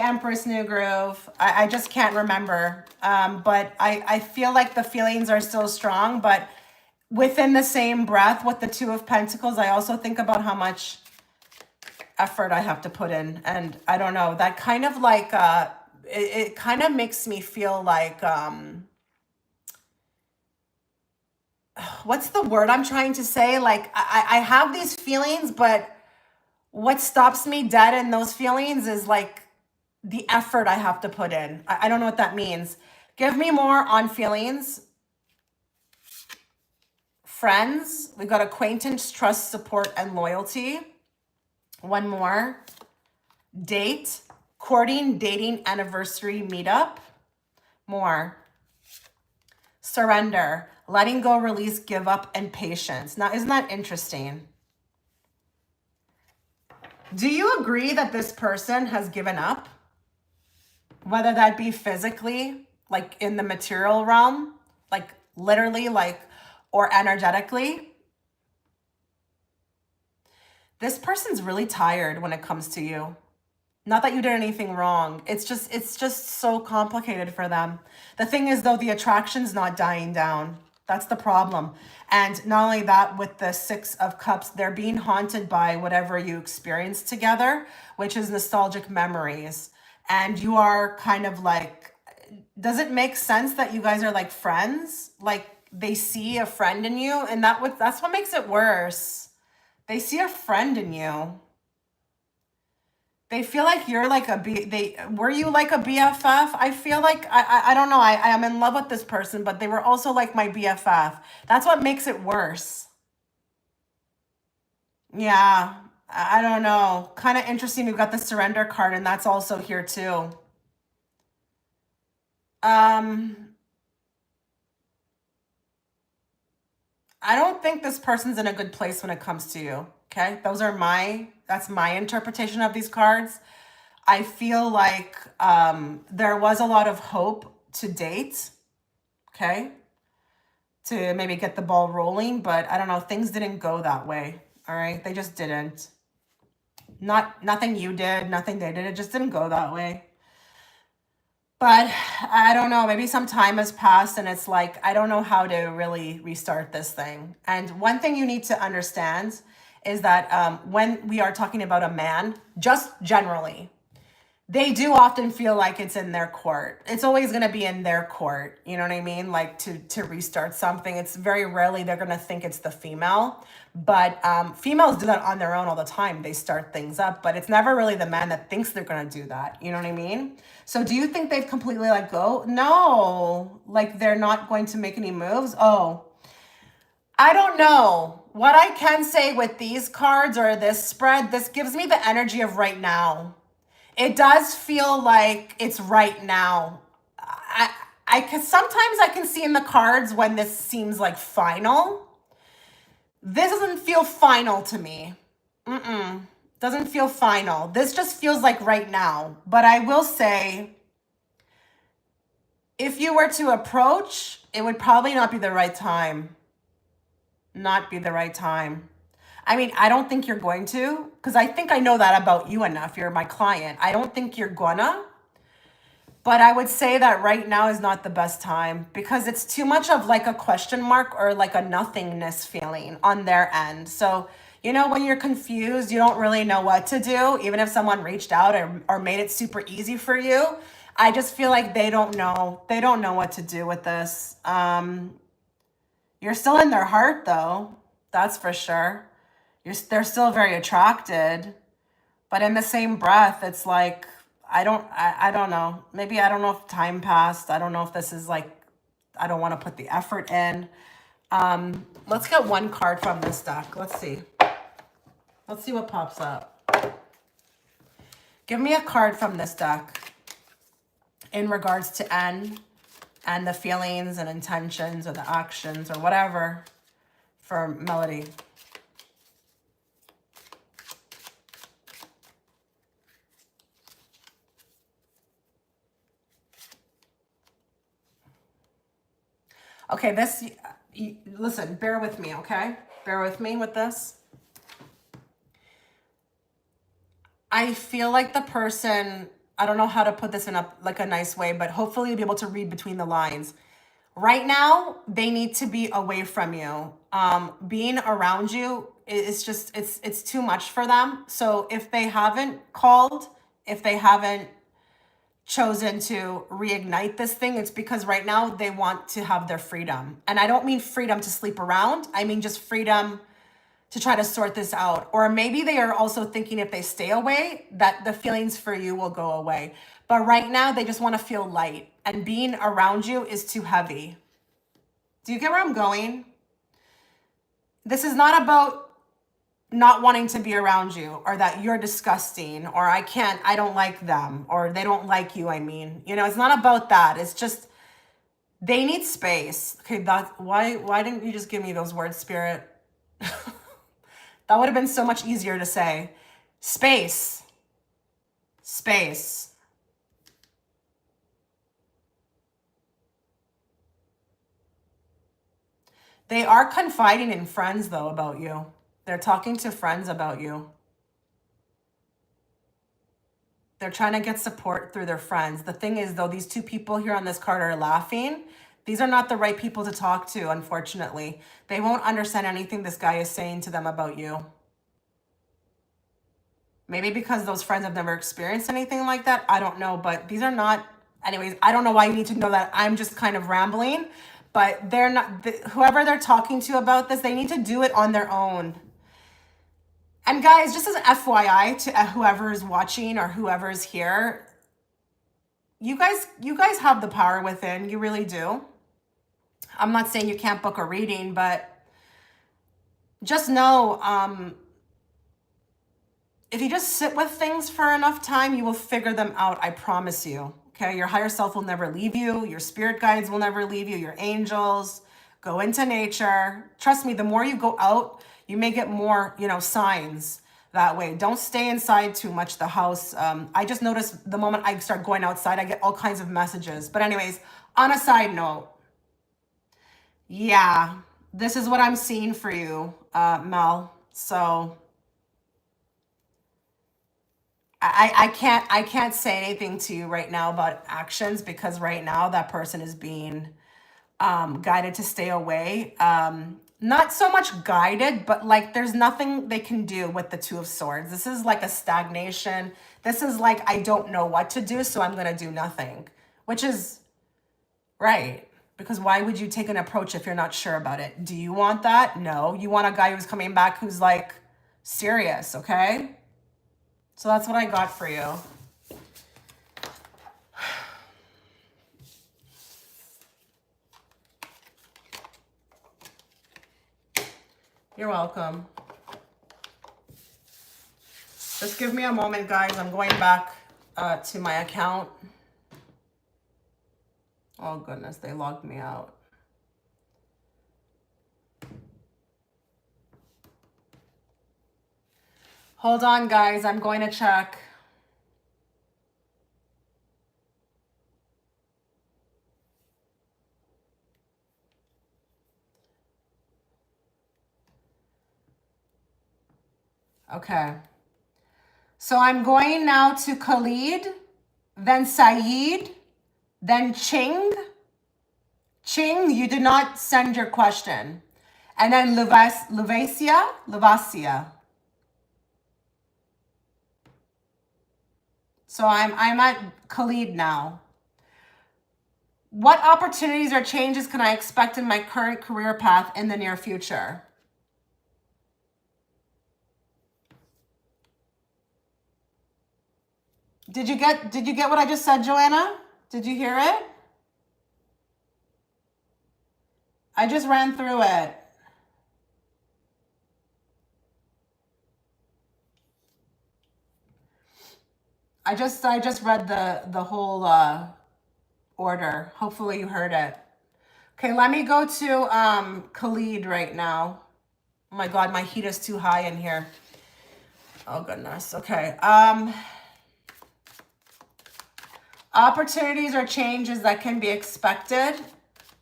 Empress New Groove. I just can't remember. But I feel like the feelings are still strong. But within the same breath with the Two of Pentacles, I also think about how much effort I have to put in. And I don't know, that kind of like, it kind of makes me feel like, what's the word I'm trying to say? Like, I have these feelings, but what stops me dead in those feelings is like the effort I have to put in. I don't know what that means. Give me more on feelings. Friends. We got acquaintance, trust, support, and loyalty. One more. Date. Courting, dating, anniversary, meetup. More. Surrender. Letting go, release, give up, and patience. Now, isn't that interesting? Do you agree that this person has given up? Whether that be physically, like in the material realm, like literally, like, or energetically. This person's really tired when it comes to you. Not that you did anything wrong. It's just so complicated for them. The thing is, though, the attraction's not dying down. That's the problem. And not only that, with the Six of Cups, they're being haunted by whatever you experienced together, which is nostalgic memories. And you are kind of like, does it make sense that you guys are like friends? Like they see a friend in you, and that's what makes it worse. They see a friend in you. They feel like you're like were you like a BFF? I feel like, I don't know. I am in love with this person, but they were also like my BFF. That's what makes it worse. Yeah, I don't know. Kind of interesting. We've got the surrender card, and that's also here too. I don't think this person's in a good place when it comes to you. Okay, that's my interpretation of these cards. I feel like there was a lot of hope to date, okay, to maybe get the ball rolling, but I don't know, things didn't go that way, all right? They just didn't. Nothing you did, nothing they did, it just didn't go that way. But I don't know, maybe some time has passed and it's like, I don't know how to really restart this thing. And one thing you need to understand is that when we are talking about a man, just generally, they do often feel like it's in their court. It's always going to be in their court. You know what I mean? Like to restart something. It's very rarely they're going to think it's the female. But females do that on their own all the time. They start things up, but it's never really the man that thinks they're going to do that. You know what I mean? So do you think they've completely let go? No. Like they're not going to make any moves? Oh, I don't know. What I can say with these cards or this spread, this gives me the energy of right now. It does feel like it's right now. I can sometimes I can see in the cards when this seems like final. This doesn't feel final to me. Doesn't feel final. This just feels like right now. But I will say, if you were to approach, it would probably not be the right time. Not be the right time. I mean, I don't think you're going to, because I think I know that about you enough. You're my client. I don't think you're gonna, but I would say that right now is not the best time because it's too much of like a question mark or like a nothingness feeling on their end. So, you know, when you're confused, you don't really know what to do, even if someone reached out or made it super easy for you. I just feel like they don't know. They don't know what to do with this. You're still in their heart though. That's for sure. They're still very attracted, but in the same breath, it's like, I don't know. Maybe I don't know if time passed. I don't know if this is like, I don't want to put the effort in. Let's get one card from this deck. Let's see. Let's see what pops up. Give me a card from this deck in regards to N and the feelings and intentions or the actions or whatever for Melody. Okay, this, listen, bear with me, okay? Bear with me with this. I feel like the person, I don't know how to put this in a nice way, but hopefully you'll be able to read between the lines. Right now, they need to be away from you. Being around you is just, it's too much for them. So if they haven't called, if they haven't chosen to reignite this thing, it's because right now they want to have their freedom. And I don't mean freedom to sleep around. I mean just freedom to try to sort this out. Or maybe they are also thinking if they stay away, that the feelings for you will go away. But right now they just want to feel light, and being around you is too heavy. Do you get where I'm going? This is not about not wanting to be around you or that you're disgusting or I don't like them or they don't like you. I mean, you know, it's not about that. It's just, they need space. Okay. Why didn't you just give me those words, Spirit? That would have been so much easier to say. Space. Space. They are confiding in friends though about you. They're talking to friends about you. They're trying to get support through their friends. The thing is though, these two people here on this card are laughing. These are not the right people to talk to, unfortunately. They won't understand anything this guy is saying to them about you. Maybe because those friends have never experienced anything like that. I don't know, but these are not, anyways, I don't know why you need to know that. I'm just kind of rambling, but they're not, whoever they're talking to about this, they need to do it on their own. And guys, just as an FYI to whoever is watching or whoever is here, you guys have the power within. You really do. I'm not saying you can't book a reading, but just know, if you just sit with things for enough time, you will figure them out. I promise you. Okay. Your higher self will never leave you. Your spirit guides will never leave you. Your angels. Go into nature. Trust me, the more you go out, you may get more, you know, signs that way. Don't stay inside too much, the house. I just noticed the moment I start going outside, I get all kinds of messages. But anyways, on a side note, yeah, this is what I'm seeing for you, Mel. So I can't say anything to you right now about actions because right now that person is being guided to stay away. not so much guided, but like there's nothing they can do with the Two of Swords. This is like a stagnation. This is like, I don't know what to do, so I'm going to do nothing, which is right. Because why would you take an approach if you're not sure about it? Do you want that? No. You want a guy who's coming back who's like serious, okay? So that's what I got for you. You're welcome. Just give me a moment, guys. I'm going back to my account. Oh, goodness. They logged me out. Hold on, guys. I'm going to check. Okay. So I'm going now to Khalid, then Saeed, then Ching. Ching, you did not send your question. And then Leasia. So I'm at Khalid now. What opportunities or changes can I expect in my current career path in the near future? Did you get what I just said, Joanna? Did you hear it? I just ran through it. I just read the whole order. Hopefully you heard it. Okay, let me go to Khalid right now. Oh my God, my heat is too high in here. Oh goodness. Okay. Opportunities or changes that can be expected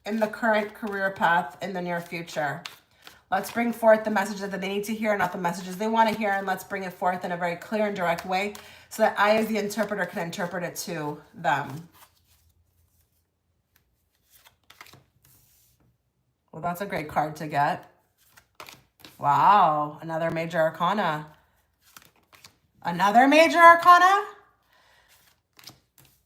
in the current career path in the near future. Let's bring forth the messages that they need to hear, not the messages they want to hear, and let's bring it forth in a very clear and direct way so that I, as the interpreter, can interpret it to them. Well, that's a great card to get. Wow, another major arcana. Another major arcana?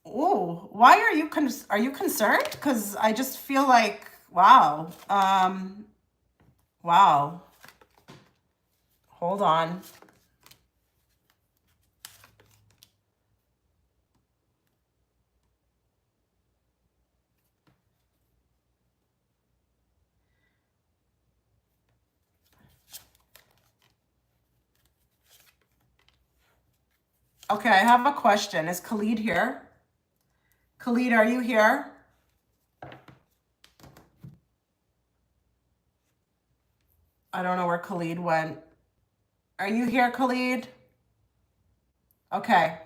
Ooh, why are you concerned? Because I just feel like, wow. Wow. Hold on. Okay, I have a question. Is Khalid here? Khalid, are you here? I don't know where Khalid went. Are you here, Khalid? Okay.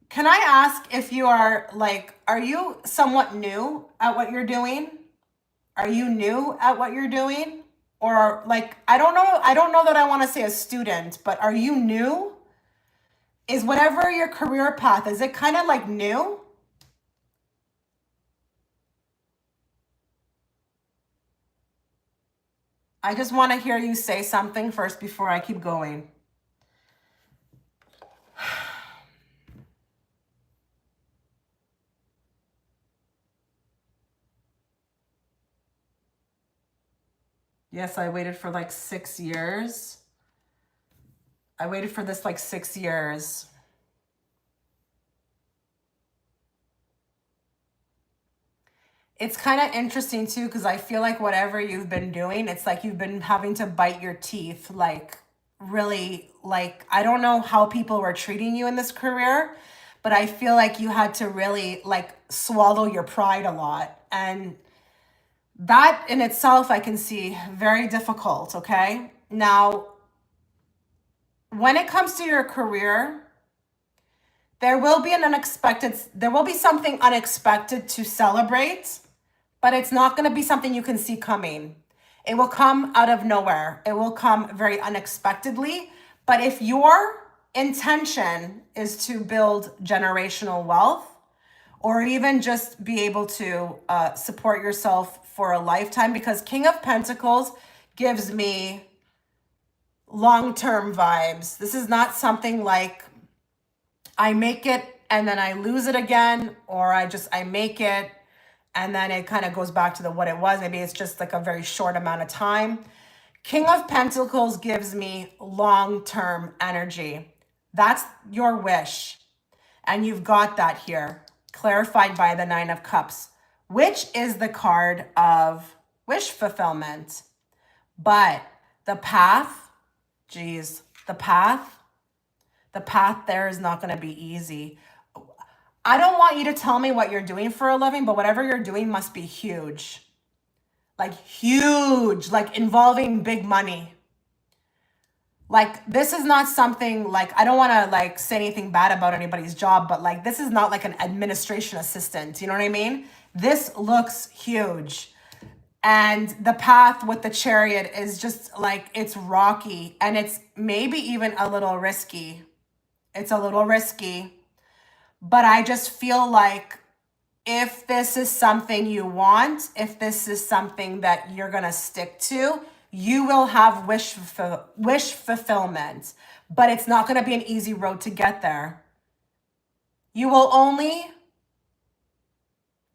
Can I ask if you are are you somewhat new at what you're doing? Are you new at what you're doing? Or I don't know that I want to say a student, but are you new? Is whatever your career path, is it kind of like new? I just want to hear you say something first before I keep going. Yes, I waited for 6 years. I waited for this 6 years. It's kind of interesting too, because I feel like whatever you've been doing, it's like you've been having to bite your teeth, really, I don't know how people were treating you in this career, but I feel like you had to really swallow your pride a lot. And that in itself, I can see very difficult. Okay. Now, when it comes to your career, there will be something unexpected to celebrate, but it's not going to be something you can see coming. It will come out of nowhere. It will come very unexpectedly. But if your intention is to build generational wealth, or even just be able to support yourself for a lifetime, because King of Pentacles gives me long-term vibes. This is not something like I make it and then I lose it again, or I make it and then it kind of goes back to what it was. Maybe it's just like a very short amount of time. King of Pentacles gives me long-term energy. That's your wish. And you've got that here, clarified by the Nine of Cups, which is the card of wish fulfillment. But the path, geez, the path there is not going to be easy. I don't want you to tell me what you're doing for a living, but whatever you're doing must be huge. Like huge, like involving big money. Like this is not something like, I don't want to like say anything bad about anybody's job, but like this is not like an administration assistant. You know what I mean? This looks huge. And the path with the Chariot is just like, it's rocky and it's maybe even a little risky. It's a little risky. But I just feel like if this is something you want, if this is something that you're going to stick to, you will have wish fulfillment. But it's not going to be an easy road to get there. You will only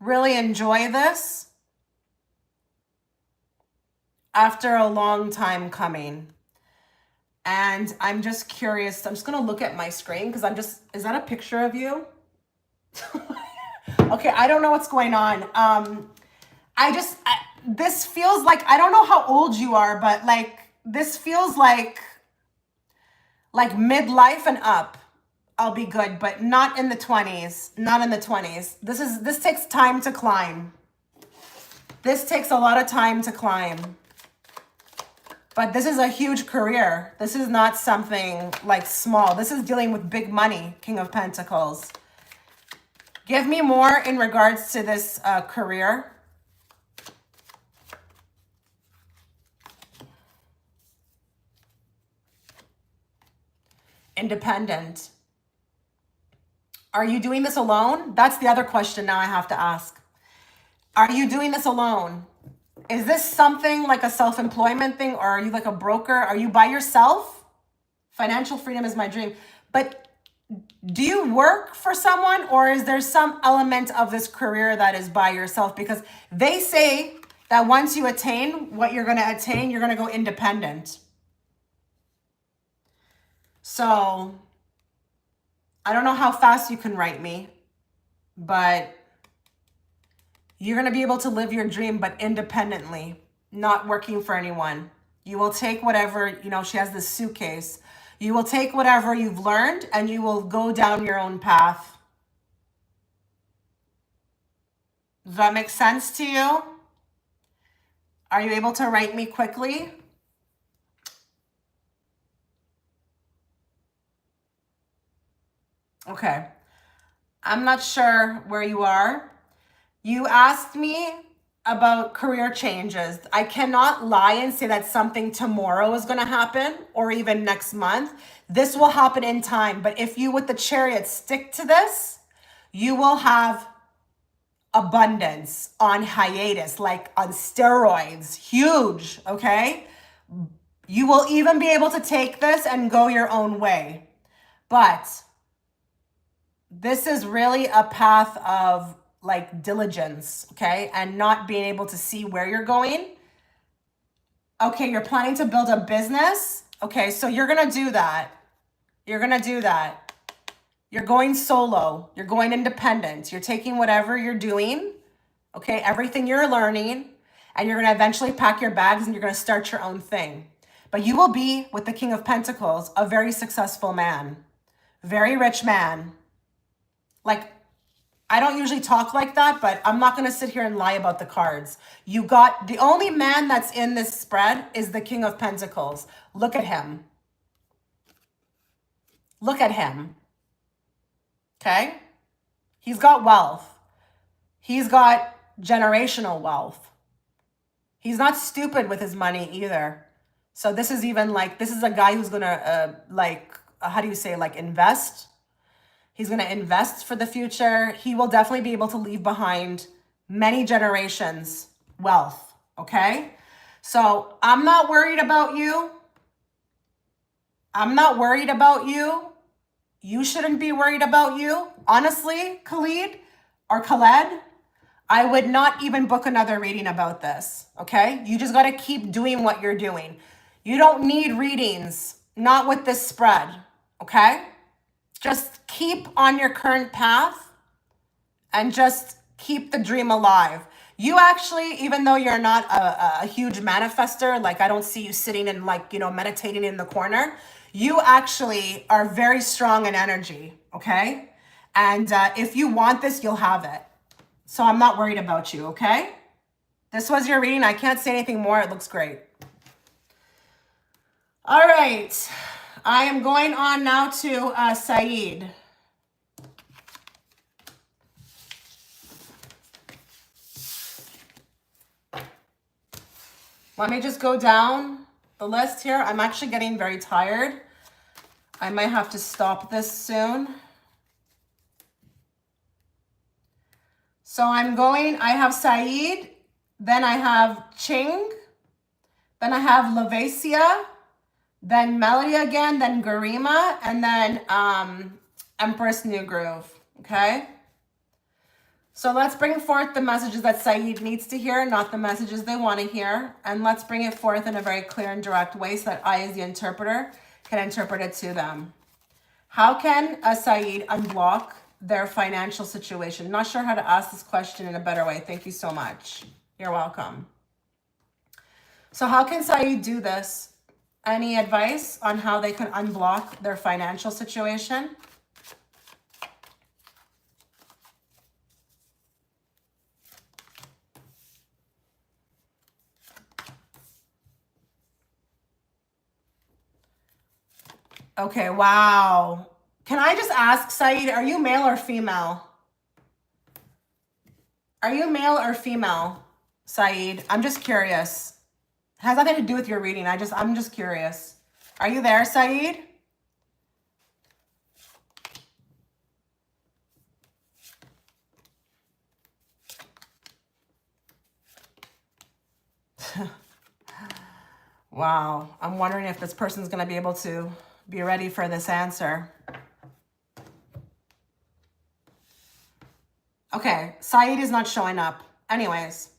really enjoy this after a long time coming. And I'm just curious. I'm just going to look at my screen because is that a picture of you? Okay, I don't know what's going on. This feels like, I don't know how old you are, but like, this feels like midlife and up. I'll be good, but not in the 20s, not in the 20s. This takes time to climb. This takes a lot of time to climb. But this is a huge career. This is not something like small. This is dealing with big money, King of Pentacles. Give me more in regards to this career. Independent. Are you doing this alone? That's the other question now I have to ask. Are you doing this alone? Is this something like a self-employment thing, or are you like a broker? Are you by yourself? Financial freedom is my dream. But do you work for someone, or is there some element of this career that is by yourself? Because they say that once you attain what you're going to attain, you're going to go independent. So I don't know how fast you can write me, but you're going to be able to live your dream, but independently, not working for anyone. You will take whatever, she has this suitcase. You will take whatever you've learned and you will go down your own path. Does that make sense to you? Are you able to write me quickly? Okay. I'm not sure where you are. You asked me about career changes. I cannot lie and say that something tomorrow is going to happen or even next month. This will happen in time. But if you with the Chariot stick to this, you will have abundance on hiatus, like on steroids, huge, okay? You will even be able to take this and go your own way. But this is really a path of like diligence, okay? And not being able to see where you're going. Okay, you're planning to build a business. Okay, so you're gonna do that. You're gonna do that. You're going solo. You're going independent. You're taking whatever you're doing, okay, everything you're learning, and you're gonna eventually pack your bags and you're gonna start your own thing. But you will be, with the King of Pentacles, a very successful man. Very rich man. Like, I don't usually talk like that, but I'm not going to sit here and lie about the cards. You got, the only man that's in this spread is the King of Pentacles. Look at him. Look at him. Okay? He's got wealth. He's got generational wealth. He's not stupid with his money either. So this is even like, this is a guy who's going to how do you say, like invest? He's going to invest for the future. He will definitely be able to leave behind many generations wealth. Okay. So I'm not worried about you. I'm not worried about you. You shouldn't be worried about you. Honestly, Khalid or Khed, I would not even book another reading about this. Okay. You just got to keep doing what you're doing. You don't need readings, not with this spread. Okay. Just keep on your current path and just keep the dream alive. You actually, even though you're not a huge manifester, like I don't see you sitting and like, you know, meditating in the corner, you actually are very strong in energy, okay? And if you want this, you'll have it. So I'm not worried about you, okay? This was your reading. I can't say anything more. It looks great. All right. I am going on now to Saeed. Let me just go down the list here. I'm actually getting very tired. I might have to stop this soon. So I'm going, I have Saeed, then I have Ching, then I have Leasia, then Melody again, then Garima, and then Empress New Groove, okay? So let's bring forth the messages that Saeed needs to hear, not the messages they want to hear. And let's bring it forth in a very clear and direct way so that I, as the interpreter, can interpret it to them. How can a Saeed unblock their financial situation? Not sure how to ask this question in a better way. Thank you so much. You're welcome. So how can Saeed do this? Any advice on how they can unblock their financial situation? Okay, wow. Can I just ask, Saeed, are you male or female? Are you male or female, Saeed? I'm just curious. It has nothing to do with your reading. I'm just curious. Are you there, Saeed? Wow. I'm wondering if this person's going to be able to be ready for this answer. Okay, Saeed is not showing up. Anyways,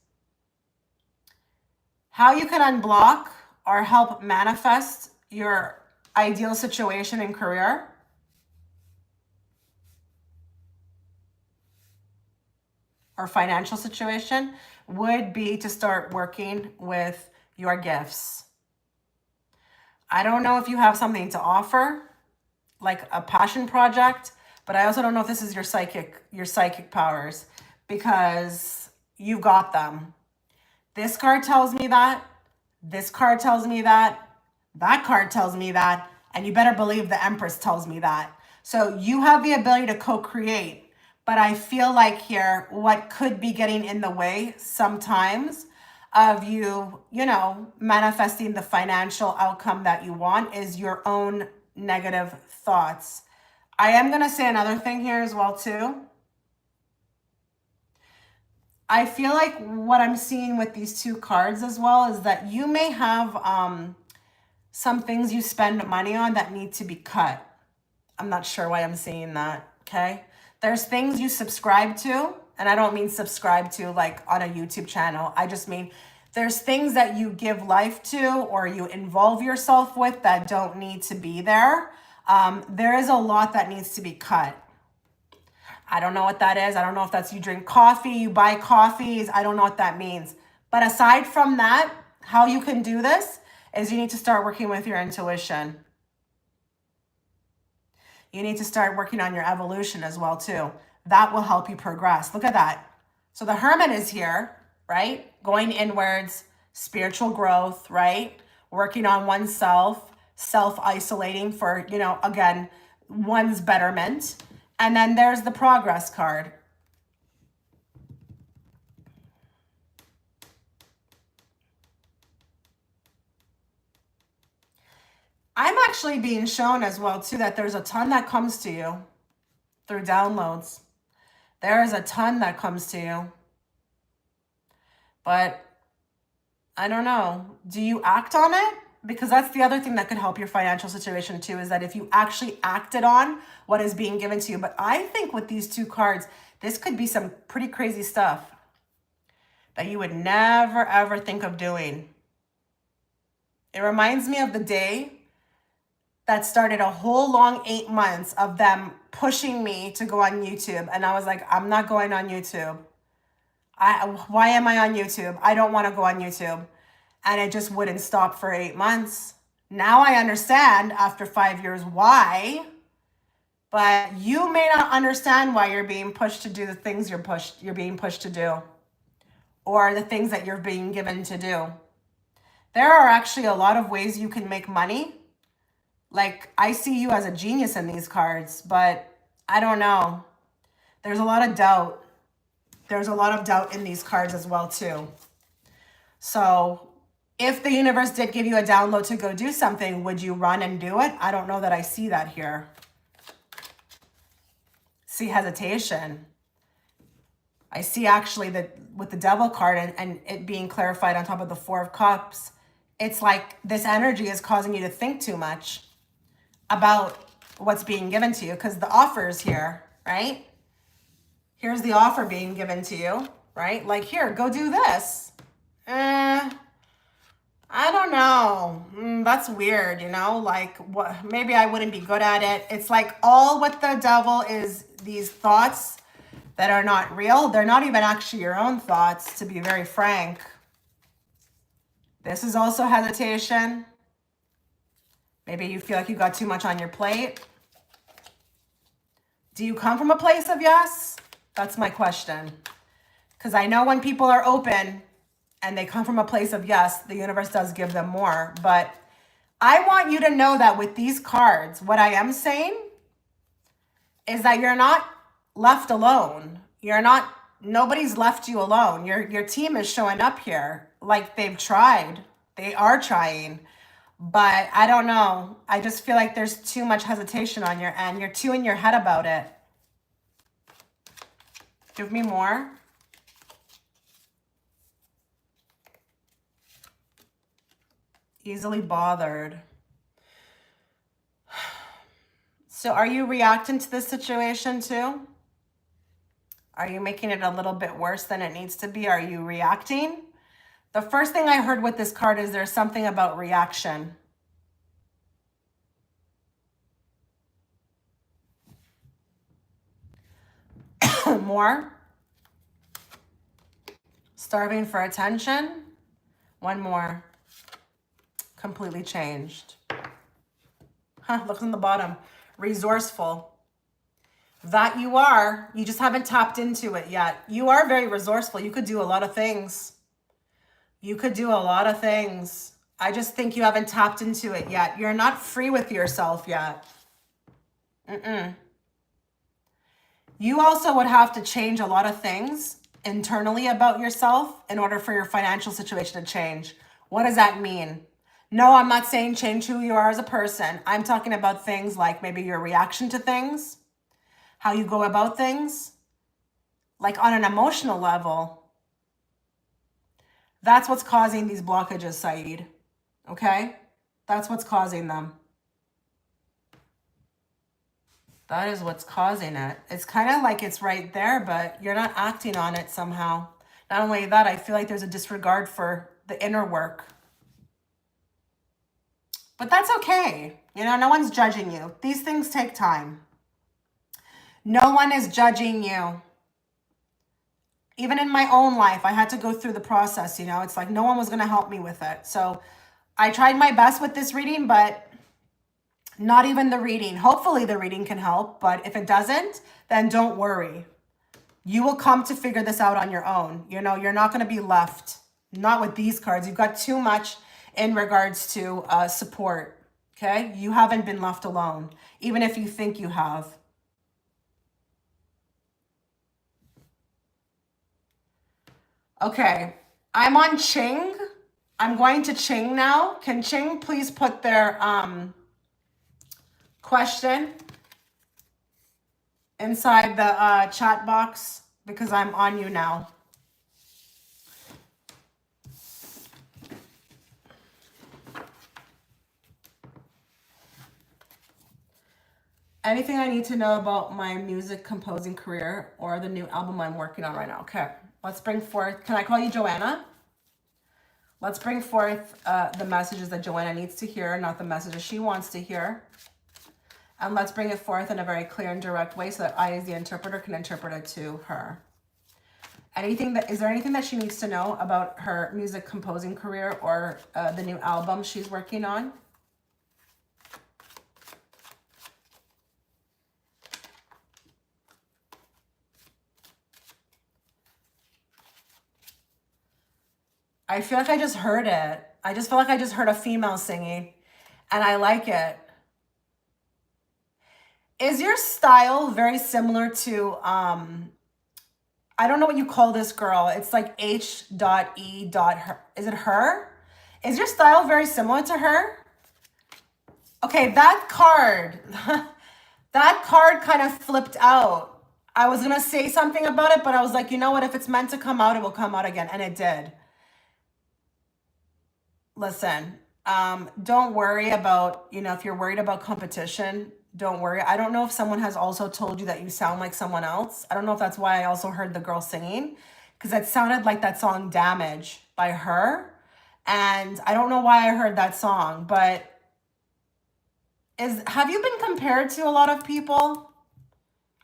how you can unblock or help manifest your ideal situation and career. Or financial situation would be to start working with your gifts. I don't know if you have something to offer, like a passion project, but I also don't know if this is your psychic powers, because you've got them. This card tells me that, this card tells me that card tells me that, and you better believe the Empress tells me that. So you have the ability to co-create, but I feel like here, what could be getting in the way sometimes of you, you know, manifesting the financial outcome that you want is your own negative thoughts. I am going to say another thing here as well, too. I feel like what I'm seeing with these two cards as well is that you may have some things you spend money on that need to be cut. I'm not sure why I'm saying that, okay? There's things you subscribe to, and I don't mean subscribe to like on a YouTube channel. I just mean there's things that you give life to or you involve yourself with that don't need to be there. There is a lot that needs to be cut. I don't know what that is. I don't know if that's you drink coffee, you buy coffees. I don't know what that means. But aside from that, how you can do this is you need to start working with your intuition. You need to start working on your evolution as well, too. That will help you progress. Look at that. So the Hermit is here, right? Going inwards, spiritual growth, right? Working on oneself, self-isolating for, you know, again, one's betterment. And then there's the Progress card. I'm actually being shown as well, too, that there's a ton that comes to you. through downloads. There is a ton that comes to you. But I don't know. Do you act on it? Because that's the other thing that could help your financial situation too, is that if you actually acted on what is being given to you. But I think with these two cards, this could be some pretty crazy stuff that you would never, ever think of doing. It reminds me of the day that started a whole long 8 months of them pushing me to go on YouTube. And I was like, I'm not going on YouTube. Why am I on YouTube? I don't want to go on YouTube. And it just wouldn't stop for 8 months. Now I understand after 5 years why, but you may not understand why you're being pushed to do the things you're being pushed to do, or the things that you're being given to do. There are actually a lot of ways you can make money. Like, I see you as a genius in these cards, but I don't know. There's a lot of doubt. There's a lot of doubt in these cards as well too. So if the universe did give you a download to go do something, would you run and do it? I don't know that I see that here. See hesitation. I see actually that with the Devil card and it being clarified on top of the Four of Cups, it's like this energy is causing you to think too much about what's being given to you, because the offer is here, right? Here's the offer being given to you, right? Like, here, go do this. I don't know. That's weird, you know? Like, what? Maybe I wouldn't be good at it. It's like all with the Devil is these thoughts that are not real. They're not even actually your own thoughts, to be very frank. This is also hesitation. Maybe you feel like you got too much on your plate. Do you come from a place of yes? That's my question. Because I know when people are open and they come from a place of yes, the universe does give them more. But I want you to know that with these cards, what I am saying is that you're not left alone. Nobody's left you alone. Your team is showing up here like they've tried. They are trying. But I don't know. I just feel like there's too much hesitation on your end. You're too in your head about it. Give me more. Easily bothered. So are you reacting to this situation too? Are you making it a little bit worse than it needs to be? Are you reacting? The first thing I heard with this card is there's something about reaction. More. Starving for attention. One more. Completely changed. Look on the bottom. Resourceful. That you are. You just haven't tapped into it yet. You are very resourceful. You could do a lot of things. You could do a lot of things. I just think you haven't tapped into it yet. You're not free with yourself yet. You also would have to change a lot of things internally about yourself in order for your financial situation to change. What does that mean? No, I'm not saying change who you are as a person. I'm talking about things like maybe your reaction to things, how you go about things, like on an emotional level. That's what's causing these blockages, Saeed. Okay? That's what's causing them. That is what's causing it. It's kind of like it's right there, but you're not acting on it somehow. Not only that, I feel like there's a disregard for the inner work. But that's okay. You know, no one's judging you. These things take time. No one is judging you. Even in my own life, I had to go through the process, you know. It's like no one was going to help me with it. So I tried my best with this reading, but not even the reading. Hopefully the reading can help, but if it doesn't, then don't worry. You will come to figure this out on your own. You know, you're not going to be left. Not with these cards. You've got too much in regards to support, okay? You haven't been left alone, even if you think you have. Okay, I'm on Ching. I'm going to Ching now. Can Ching please put their question? inside the chat box because I'm on you now. Anything I need to know about my music composing career or the new album I'm working on right now. Okay, let's bring forth, can I call you Joanna? Let's bring forth the messages that Joanna needs to hear, not the messages she wants to hear. And let's bring it forth in a very clear and direct way so that I, as the interpreter, can interpret it to her. Is there anything that she needs to know about her music composing career or the new album she's working on? I feel like I just heard it. I just feel like I just heard a female singing and I like it. Is your style very similar to, I don't know what you call this girl. It's like H.E. Her. Is it her? Is your style very similar to her? Okay, that card, that card kind of flipped out. I was going to say something about it, but I was like, you know what? If it's meant to come out, it will come out again. And it did. Listen, don't worry about, if you're worried about competition, don't worry. I don't know if someone has also told you that you sound like someone else. I don't know if that's why I also heard the girl singing, because it sounded like that song Damage by her. And I don't know why I heard that song, but have you been compared to a lot of people?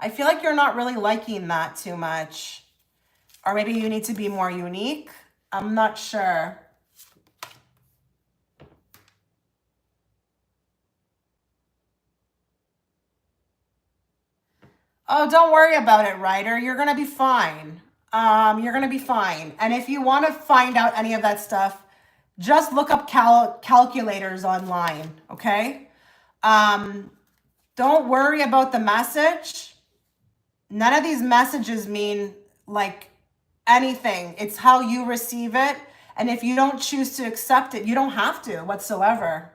I feel like you're not really liking that too much. Or maybe you need to be more unique. I'm not sure. Oh, don't worry about it, Ryder. You're going to be fine. You're going to be fine. And if you want to find out any of that stuff, just look up calculators online, okay? Don't worry about the message. None of these messages mean like anything. It's how you receive it. And if you don't choose to accept it, you don't have to whatsoever.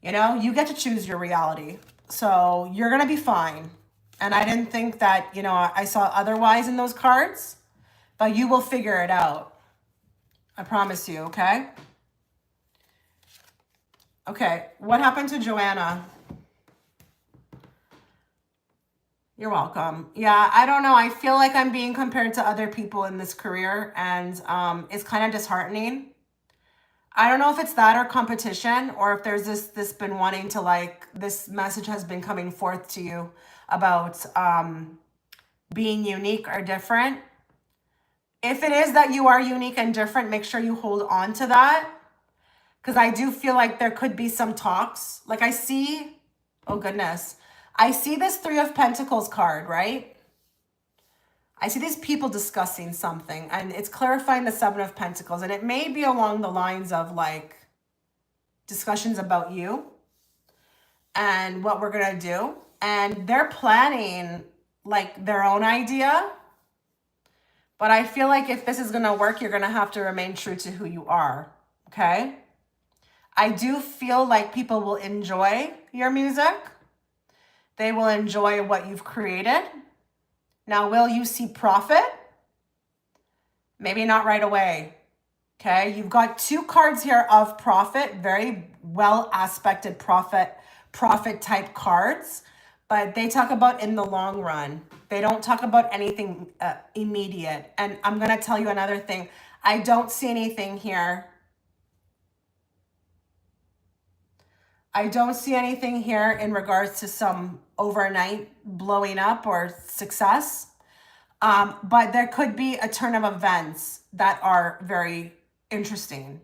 You get to choose your reality. So you're going to be fine. And I didn't think that, I saw otherwise in those cards, but you will figure it out. I promise you, okay? Okay, what happened to Joanna? You're welcome. Yeah, I don't know. I feel like I'm being compared to other people in this career, and it's kind of disheartening. I don't know if it's that or competition, or if there's this been wanting to this message has been coming forth to you about being unique or different. If it is that you are unique and different, make sure you hold on to that. Because I do feel like there could be some talks. Like I see, oh goodness. I see this 3 of Pentacles card, right? I see these people discussing something, and it's clarifying the 7 of Pentacles. And it may be along the lines of discussions about you and what we're going to do. And they're planning their own idea. But I feel like if this is going to work, you're going to have to remain true to who you are. Okay? I do feel like people will enjoy your music. They will enjoy what you've created. Now, will you see profit? Maybe not right away. Okay? You've got 2 cards here of profit, very well aspected profit type cards. But they talk about in the long run. They don't talk about anything immediate. And I'm going to tell you another thing. I don't see anything here. I don't see anything here in regards to some overnight blowing up or success. But there could be a turn of events that are very interesting.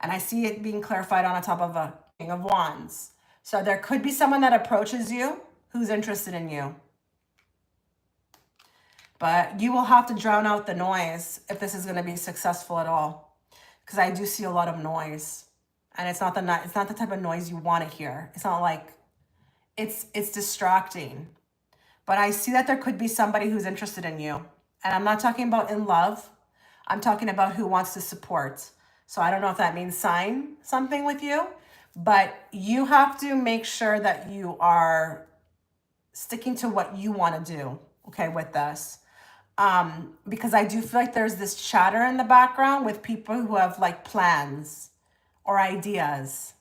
And I see it being clarified on the top of a King of Wands. So there could be someone that approaches you who's interested in you. But you will have to drown out the noise if this is going to be successful at all. Because I do see a lot of noise. And it's not the type of noise you want to hear. It's not like, it's distracting. But I see that there could be somebody who's interested in you. And I'm not talking about in love. I'm talking about who wants to support. So I don't know if that means sign something with you. But you have to make sure that you are sticking to what you want to do, okay, with this. Because I do feel like there's this chatter in the background with people who have like plans or ideas,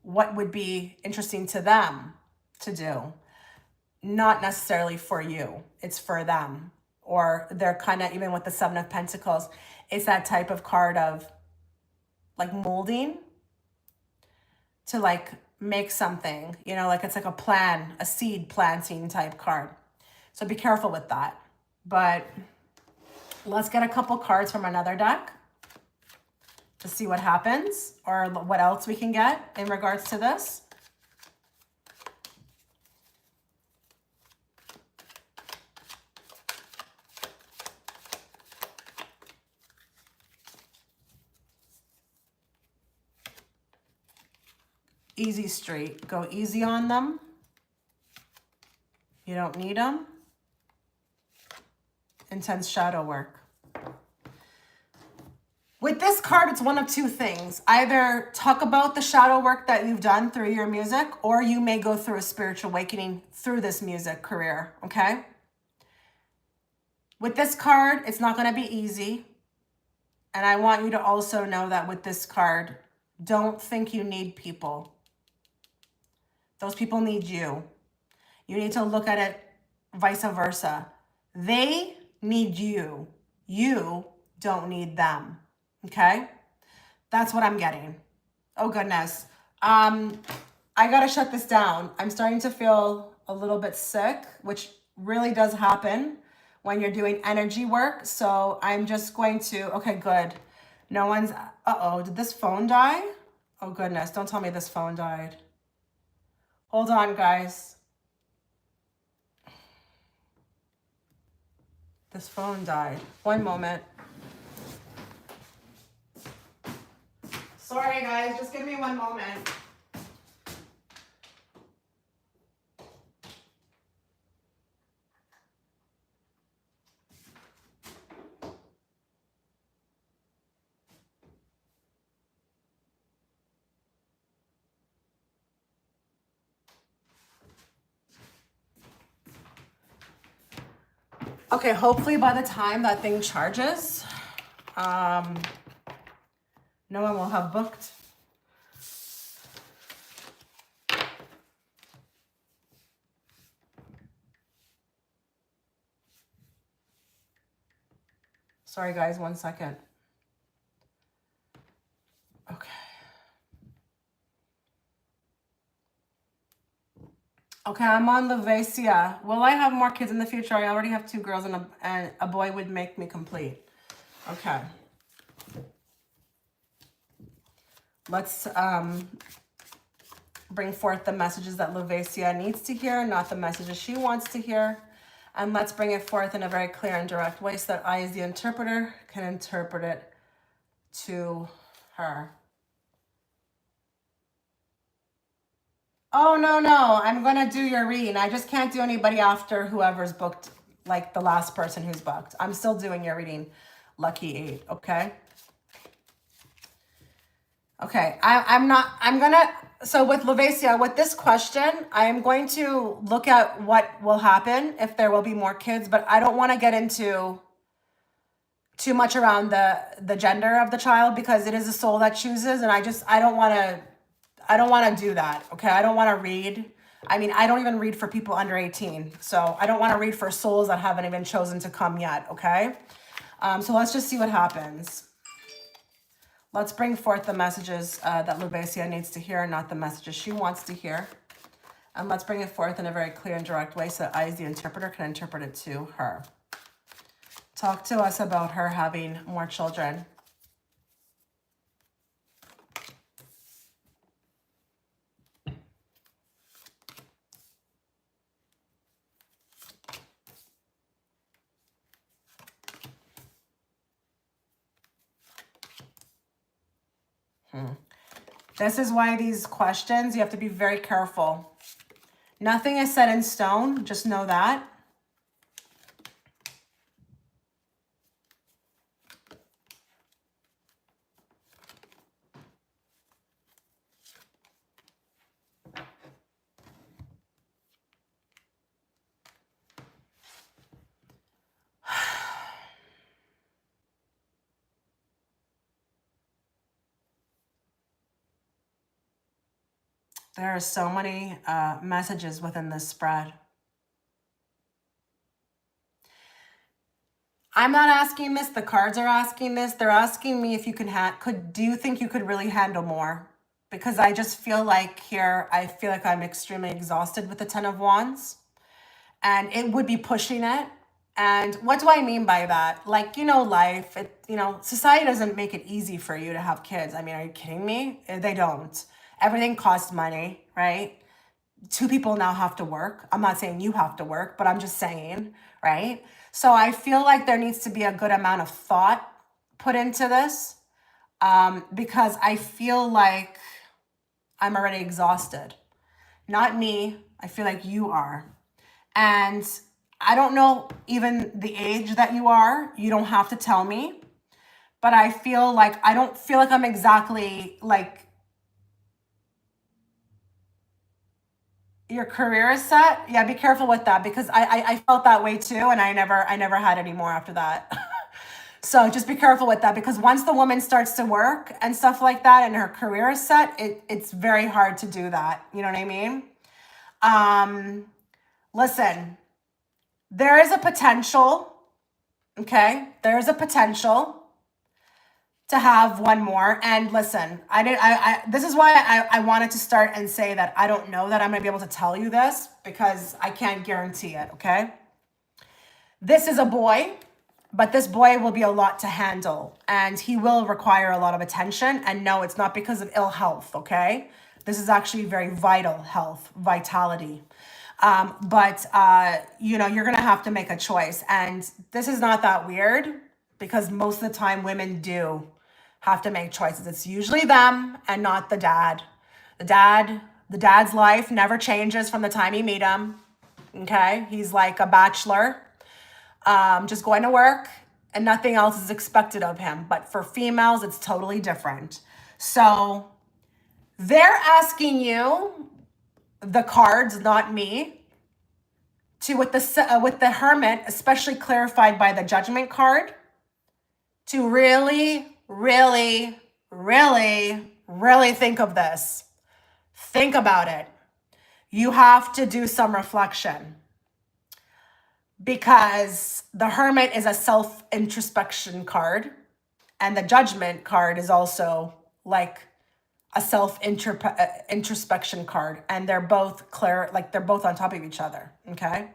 what would be interesting to them to do. Not necessarily for you, it's for them. Or they're kind of, even with the Seven of Pentacles, it's that type of card of like molding to like make something, you know, like it's like a plan, a seed planting type card. So be careful with that. But let's get a couple cards from another deck to see what happens or what else we can get in regards to this. Easy street. Go easy on them. You don't need them. Intense shadow work. With this card, it's one of two things. Either talk about the shadow work that you've done through your music, or you may go through a spiritual awakening through this music career, okay? With this card, it's not going to be easy. And I want you to also know that with this card, don't think you need people. Those people need you. You need to look at it vice versa. They need you. You don't need them. Okay? That's what I'm getting. Oh, goodness. I got to shut this down. I'm starting to feel a little bit sick, which really does happen when you're doing energy work. So I'm just going to, okay, good. No one's, uh-oh, did this phone die? Oh, goodness. Don't tell me this phone died. Hold on, guys. This phone died. One moment. Sorry, guys. Just give me one moment. Okay, hopefully by the time that thing charges, no one will have booked. Sorry, guys, 1 second. Okay. Okay, I'm on Leasia. Will I have more kids in the future? I already have 2 girls and a boy would make me complete. Okay. Let's bring forth the messages that Leasia needs to hear, not the messages she wants to hear. And let's bring it forth in a very clear and direct way so that I, as the interpreter, can interpret it to her. Oh, no. I'm going to do your reading. I just can't do anybody after whoever's booked, like the last person who's booked. I'm still doing your reading, Lucky 8, okay? Okay, so with Leasia, with this question, I'm going to look at what will happen if there will be more kids, but I don't want to get into too much around the gender of the child because it is a soul that chooses, and I don't want to do that, okay? I don't want to read. I mean, I don't even read for people under 18, so I don't want to read for souls that haven't even chosen to come yet, okay? So let's just see what happens. Let's bring forth the messages that Leasia needs to hear, not the messages she wants to hear. And let's bring it forth in a very clear and direct way so that I, as the interpreter, can interpret it to her. Talk to us about her having more children. This is why these questions, you have to be very careful. Nothing is set in stone. Just know that. There are so many messages within this spread. I'm not asking this. The cards are asking this. They're asking me if you can do you think you could really handle more? Because I just feel like here, I feel like I'm extremely exhausted with the Ten of Wands, and it would be pushing it. And what do I mean by that? Like, life, society doesn't make it easy for you to have kids. I mean, are you kidding me? They don't. Everything costs money, right? Two people now have to work. I'm not saying you have to work, but I'm just saying, right? So I feel like there needs to be a good amount of thought put into this, because I feel like I'm already exhausted. Not me. I feel like you are. And I don't know even the age that you are. You don't have to tell me. But I feel like I don't feel like I'm exactly like your career is set. Yeah, be careful with that, because I felt that way too, and I never had any more after that. So just be careful with that, because once the woman starts to work and stuff like that and her career is set, it's very hard to do that. You know what I mean? Listen, there is a potential, okay? There's a potential to have one more. And listen, this is why I wanted to start and say that I don't know that I'm gonna be able to tell you this, because I can't guarantee it, okay? This is a boy, but this boy will be a lot to handle, and he will require a lot of attention. And no, it's not because of ill health, okay? This is actually very vital health, vitality. But you're gonna have to make a choice. And this is not that weird, because most of the time women do have to make choices. It's usually them and not the dad. The dad's life never changes from the time you meet him. Okay? He's like a bachelor, just going to work, and nothing else is expected of him. But for females, it's totally different. So they're asking you, the cards, not me, to with the Hermit, especially clarified by the Judgment card, to really, really, really, really think of this. Think about it. You have to do some reflection, because the Hermit is a self-introspection card, and the Judgment card is also like a self-introspection card, and they're both they're both on top of each other, okay?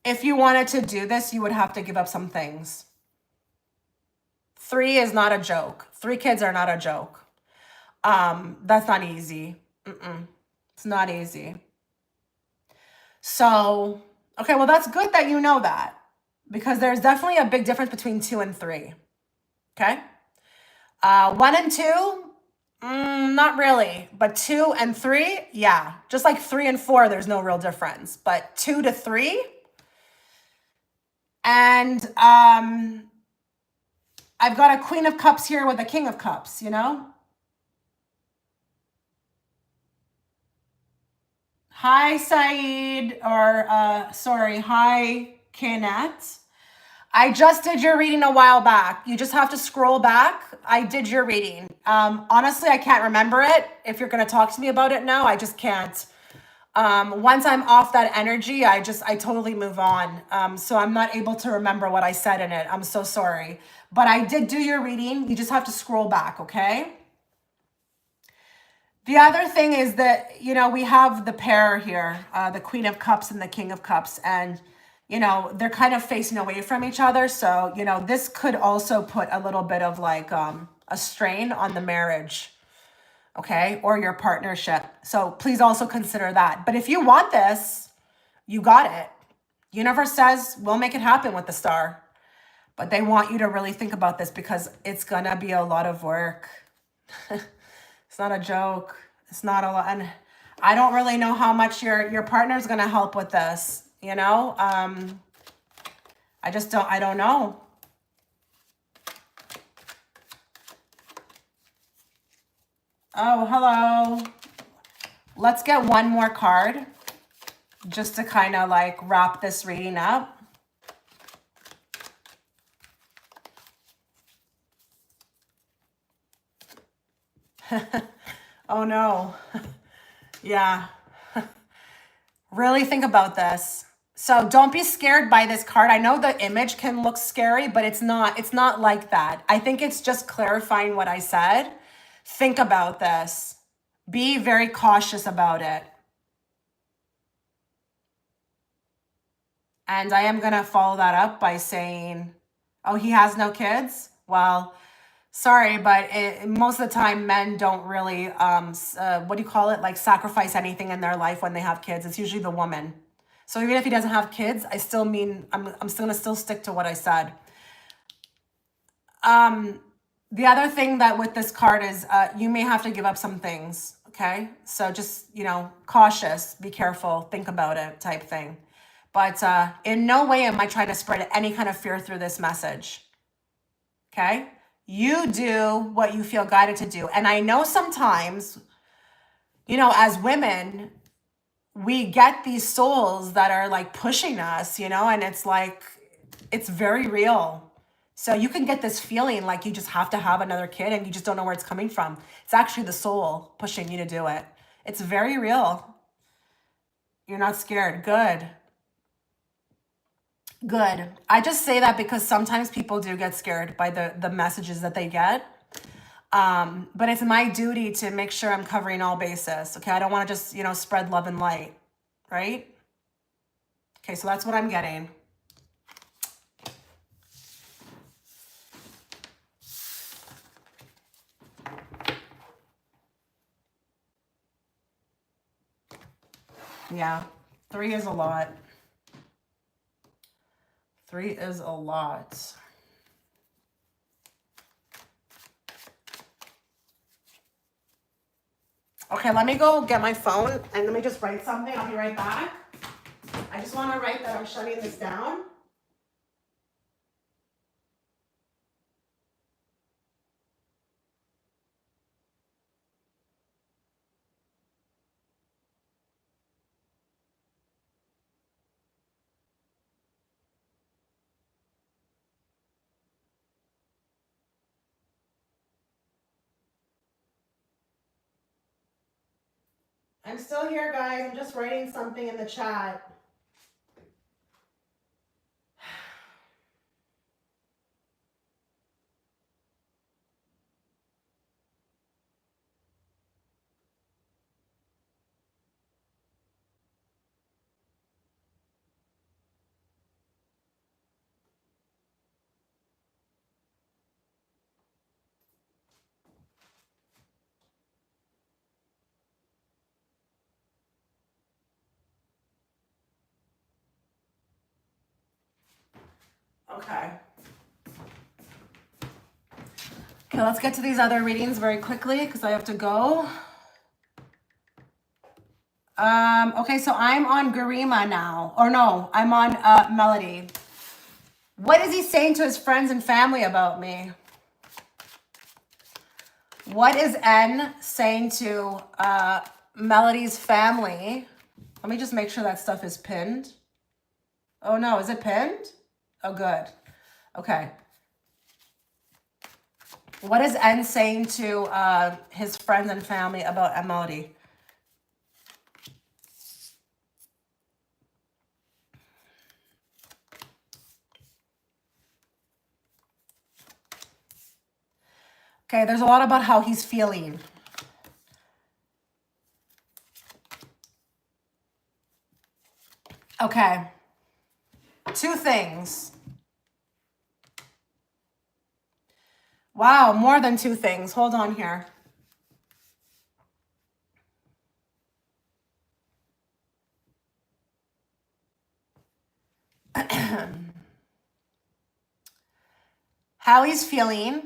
If you wanted to do this, you would have to give up some things. 3 is not a joke. 3 kids are not a joke. That's not easy. It's not easy. So, okay, well, that's good that you know that, because there's definitely a big difference between 2 and 3. Okay? 1 and 2, not really. But 2 and 3, yeah. Just like 3 and 4, there's no real difference. But 2 to 3, and I've got a Queen of Cups here with a King of Cups, Hi, Saeed, or sorry, hi, Kenneth. I just did your reading a while back. You just have to scroll back. I did your reading. Honestly, I can't remember it. If you're going to talk to me about it now, I just can't. Once I'm off that energy, I totally move on. So I'm not able to remember what I said in it. I'm so sorry. But I did do your reading. You just have to scroll back, okay? The other thing is that, we have the pair here, the Queen of Cups and the King of Cups, and, they're kind of facing away from each other. So, this could also put a little bit of like a strain on the marriage, okay, or your partnership. So please also consider that. But if you want this, you got it. Universe says we'll make it happen with the star. But they want you to really think about this, because it's going to be a lot of work. It's not a joke. It's not a lot. And I don't really know how much your partner's going to help with this, I don't know. Oh, hello. Let's get one more card just to kind of like wrap this reading up. Oh no. Yeah. Really think about this. So don't be scared by this card. I know the image can look scary, but it's not like that. I think it's just clarifying what I said. Think about this. Be very cautious about it. And I am going to follow that up by saying, oh, he has no kids? Well, sorry, but most of the time men don't really, what do you call it? Like sacrifice anything in their life when they have kids. It's usually the woman. So even if he doesn't have kids, I still mean, I'm still going to still stick to what I said. The other thing that with this card is you may have to give up some things. Okay. So just, cautious, be careful, think about it type thing. But in no way am I trying to spread any kind of fear through this message. Okay. You do what you feel guided to do. And I know sometimes, as women, we get these souls that are like pushing us, and it's like, it's very real. So you can get this feeling like you just have to have another kid and you just don't know where it's coming from. It's actually the soul pushing you to do it. It's very real. You're not scared. Good. Good. I just say that because sometimes people do get scared by the messages that they get. But it's my duty to make sure I'm covering all bases. Okay. I don't want to just, spread love and light. Right? Okay. So that's what I'm getting. Yeah. 3 is a lot. 3 is a lot. Okay, let me go get my phone and let me just write something. I'll be right back. I just want to write that I'm shutting this down. I'm still here, guys. I'm just writing something in the chat. Okay. Okay, let's get to these other readings very quickly because I have to go. Okay, so I'm on Garima now. Or no, I'm on Melody. What is he saying to his friends and family about me? What is N saying to Melody's family? Let me just make sure that stuff is pinned. Oh no, is it pinned? Oh, good. Okay. What is N saying to his friends and family about Melody? Okay, there's a lot about how he's feeling. Okay. 2 things. Wow, more than 2 things. Hold on here. How he's feeling.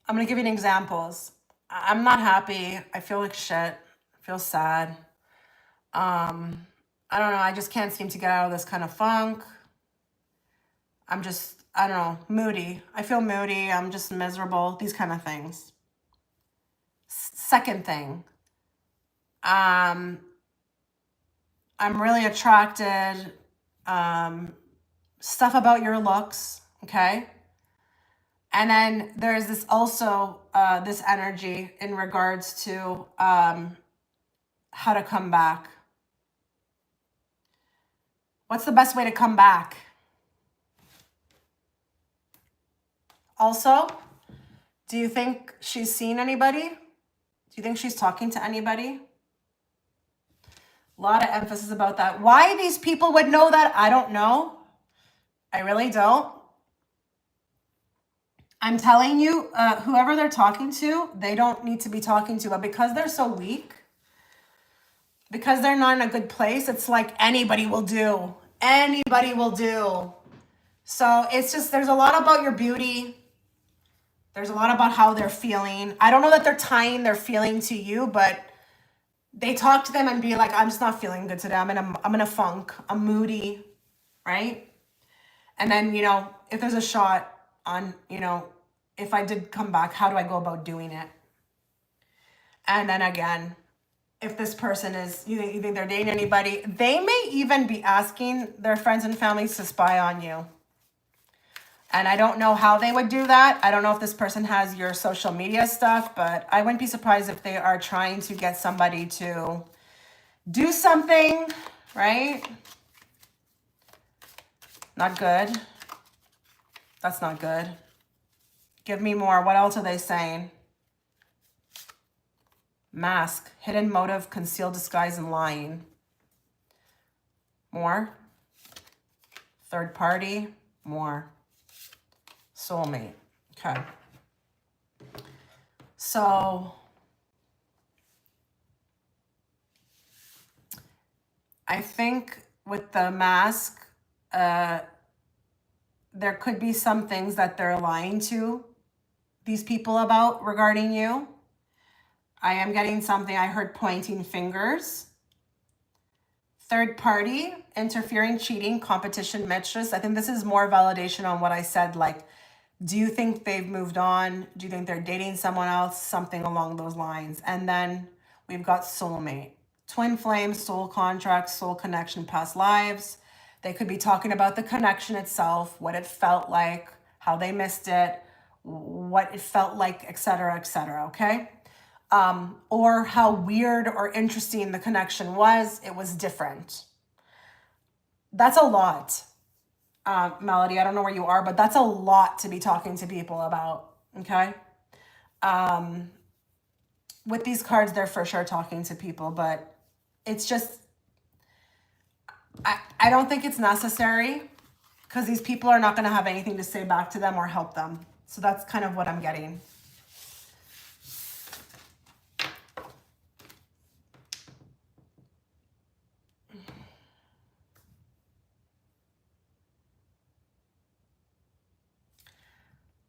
I'm going to give you examples. I'm not happy. I feel like shit. I feel sad. I don't know. I just can't seem to get out of this kind of funk. I'm just, I don't know, moody. I feel moody. I'm just miserable. These kind of things. Second thing. I'm really attracted. Stuff about your looks. Okay. And then there's this also, this energy in regards to how to come back. What's the best way to come back? Also, do you think she's seen anybody? Do you think she's talking to anybody? A lot of emphasis about that. Why these people would know that, I don't know. I really don't. I'm telling you, whoever they're talking to, they don't need to be talking to, but because they're so weak, because they're not in a good place, it's like anybody will do. Anybody will do. So it's just, there's a lot about your beauty. There's a lot about how they're feeling. I don't know that they're tying their feeling to you, but they talk to them and be like, I'm just not feeling good today. I'm in a funk. I'm moody, right? And then, you know, if there's a shot on, you know, if I did come back, how do I go about doing it? And then again, if this person is, you think they're dating anybody, they may even be asking their friends and families to spy on you. And I don't know how they would do that. I don't know if this person has your social media stuff, but I wouldn't be surprised if they are trying to get somebody to do something, right? Not good. That's not good. Give me more. What else are they saying? Mask, hidden motive, concealed disguise, and lying. More. Third party, more. Soulmate. Okay. So I think with the mask, there could be some things that they're lying to these people about regarding you. I am getting something. I heard pointing fingers. Third party, interfering, cheating, competition, mistress. I think this is more validation on what I said. Like, do you think they've moved on? Do you think they're dating someone else? Something along those lines. And then we've got soulmate. Twin flame, soul contract, soul connection, past lives. They could be talking about the connection itself, what it felt like, how they missed it, what it felt like, etc., okay? Or how weird or interesting the connection was. It was different. That's a lot. Melody, I don't know where you are, but that's a lot to be talking to people about, okay? With these cards, they're for sure talking to people, but it's just, I don't think it's necessary because these people are not going to have anything to say back to them or help them. So that's kind of what I'm getting.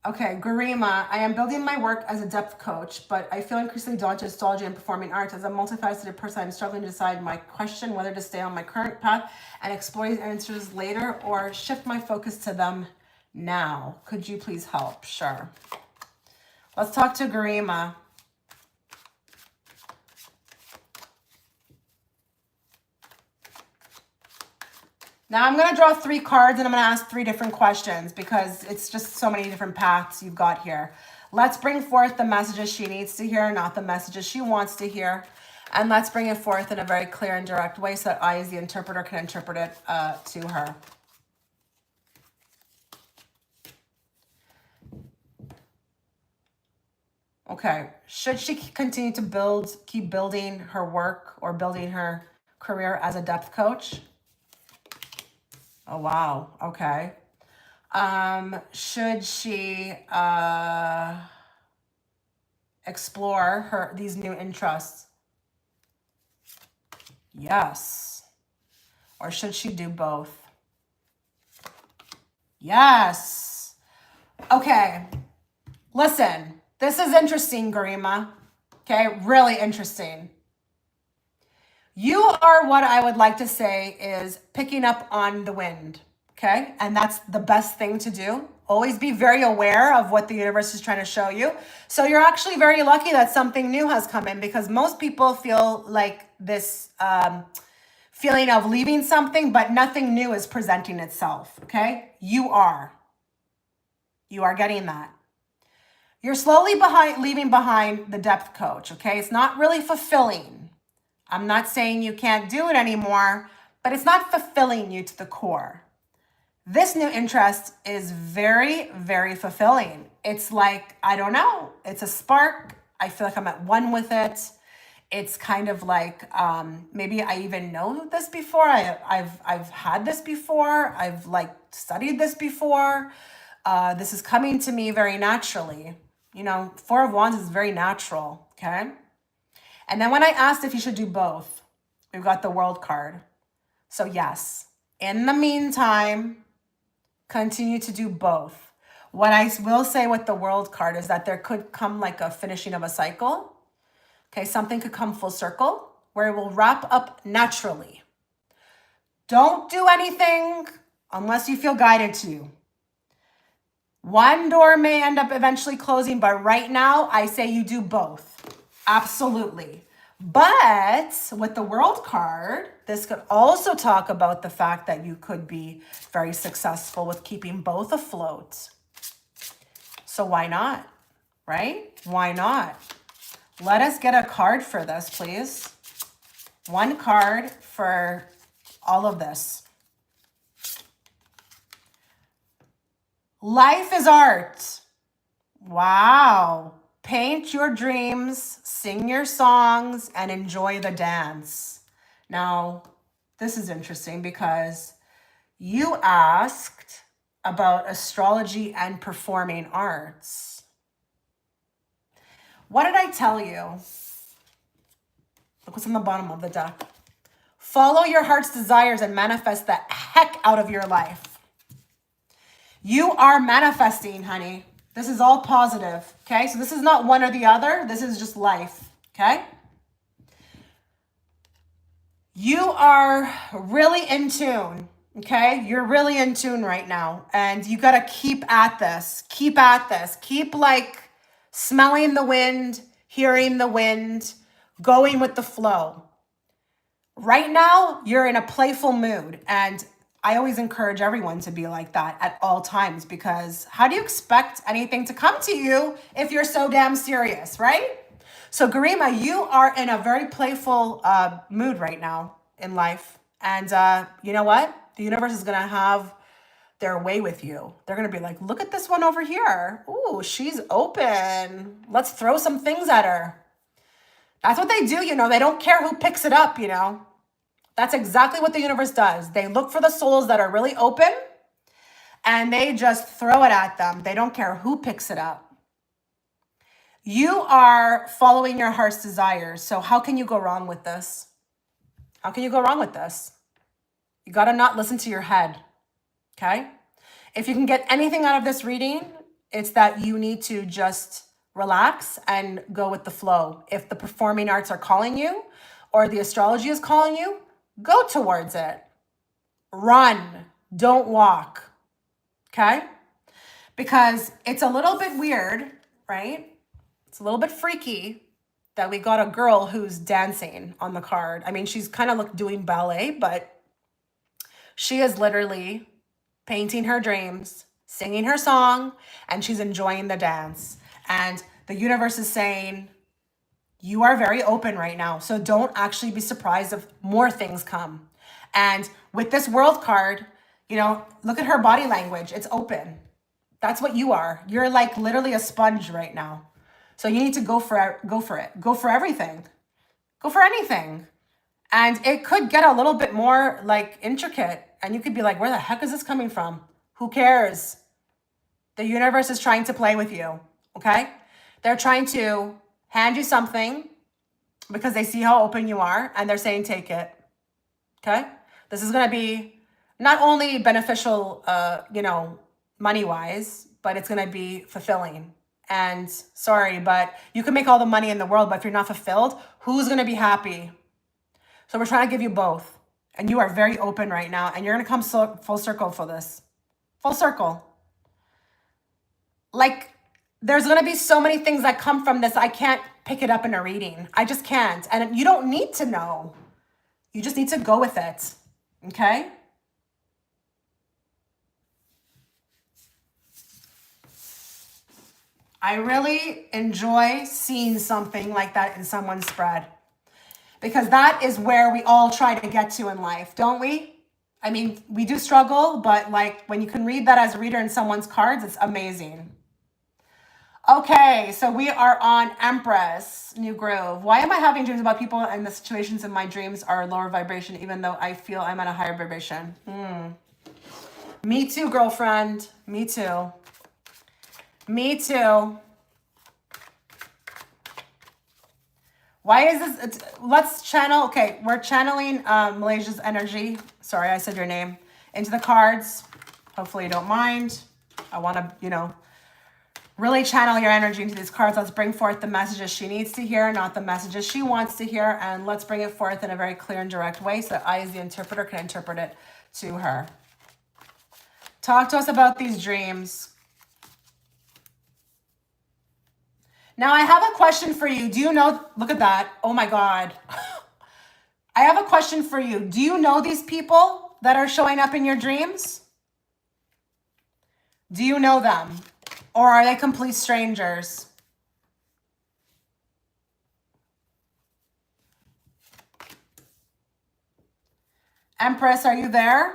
Okay, Garima, I am building my work as a depth coach, but I feel increasingly daunted to astrology and performing arts. As a multifaceted person, I'm struggling to decide my question, whether to stay on my current path and explore these answers later or shift my focus to them now. Could you please help? Sure. Let's talk to Garima. Now I'm going to draw 3 cards and I'm going to ask 3 different questions because it's just so many different paths you've got here. Let's bring forth the messages she needs to hear, not the messages she wants to hear. And let's bring it forth in a very clear and direct way so that I, as the interpreter, can interpret it to her. Okay, should she continue to keep building her work or building her career as a depth coach? Oh, wow. Okay. Should she explore these new interests? Yes. Or should she do both? Yes. Okay. Listen, this is interesting, Garima. Okay, really interesting. You are what I would like to say is picking up on the wind, okay? And that's the best thing to do. Always be very aware of what the universe is trying to show you. So you're actually very lucky that something new has come in because most people feel like this feeling of leaving something, but nothing new is presenting itself, okay? You are getting that. You're slowly leaving behind the depth coach, okay? It's not really fulfilling. I'm not saying you can't do it anymore, but it's not fulfilling you to the core. This new interest is very, very fulfilling. It's like, I don't know, it's a spark. I feel like I'm at one with it. It's kind of like, maybe I even know this before. I've had this before. I've like studied this before. This is coming to me very naturally. You know, Four of Wands is very natural, okay? And then when I asked if you should do both, we've got the World card. So yes, in the meantime, continue to do both. What I will say with the World card is that there could come like a finishing of a cycle. Okay, something could come full circle where it will wrap up naturally. Don't do anything unless you feel guided to. One door may end up eventually closing, but right now I say you do both. Absolutely. But with the World card, this could also talk about the fact that you could be very successful with keeping both afloat. So why not? Right? Why not? Let us get a card for this, please. One card for all of this. Life is art. Wow. Paint your dreams, sing your songs, and enjoy the dance. Now, this is interesting because you asked about astrology and performing arts. What did I tell you? Look what's on the bottom of the deck. Follow your heart's desires and manifest the heck out of your life. You are manifesting, honey. This is all positive, okay? So this is not one or the other. This is just life, okay? You are really in tune, okay? You're really in tune right now. And you got to keep at this. Keep at this. Keep like smelling the wind, hearing the wind, going with the flow. Right now, you're in a playful mood. And I always encourage everyone to be like that at all times, because how do you expect anything to come to you if you're so damn serious, right? So Garima, you are in a very playful mood right now in life. And you know what? The universe is going to have their way with you. They're going to be like, look at this one over here. Ooh, she's open. Let's throw some things at her. That's what they do, you know. They don't care who picks it up, you know. That's exactly what the universe does. They look for the souls that are really open and they just throw it at them. They don't care who picks it up. You are following your heart's desires. So how can you go wrong with this? How can you go wrong with this? You got to not listen to your head. Okay? If you can get anything out of this reading, it's that you need to just relax and go with the flow. If the performing arts are calling you or the astrology is calling you, go towards it. Run. Don't walk. Okay? Because it's a little bit weird, right? It's a little bit freaky that we got a girl who's dancing on the card. I mean, she's kind of doing ballet, but she is literally painting her dreams, singing her song, and she's enjoying the dance. And the universe is saying, you are very open right now. So don't actually be surprised if more things come. And with this World card, you know, look at her body language. It's open. That's what you are. You're like literally a sponge right now. So you need to go for it. Go for everything. Go for anything. And it could get a little bit more like intricate. And you could be like, where the heck is this coming from? Who cares? The universe is trying to play with you. Okay? They're trying to hand you something because they see how open you are and they're saying, take it. Okay? This is going to be not only beneficial, you know, money-wise, but it's going to be fulfilling. And sorry, but you can make all the money in the world, but if you're not fulfilled, who's going to be happy? So we're trying to give you both. And you are very open right now. And you're going to come full circle for this. Full circle. Like, there's going to be so many things that come from this. I can't pick it up in a reading. I just can't. And you don't need to know. You just need to go with it. Okay? I really enjoy seeing something like that in someone's spread, because that is where we all try to get to in life, don't we? I mean, we do struggle, but like when you can read that as a reader in someone's cards, it's amazing. Okay, so we are on Empress, New Groove. Why am I having dreams about people and the situations in my dreams are lower vibration, even though I feel I'm at a higher vibration? Me too, girlfriend. Me too. Me too. Why is this? Let's channel. Okay, we're channeling Leasia's energy. Sorry, I said your name. Into the cards. Hopefully you don't mind. I want to, you know, really channel your energy into these cards. Let's bring forth the messages she needs to hear, not the messages she wants to hear. And let's bring it forth in a very clear and direct way so that I, as the interpreter, can interpret it to her. Talk to us about these dreams. Now, I have a question for you. Do you know, look at that. Oh my God. I have a question for you. Do you know these people that are showing up in your dreams? Do you know them? Or are they complete strangers? Empress, are you there?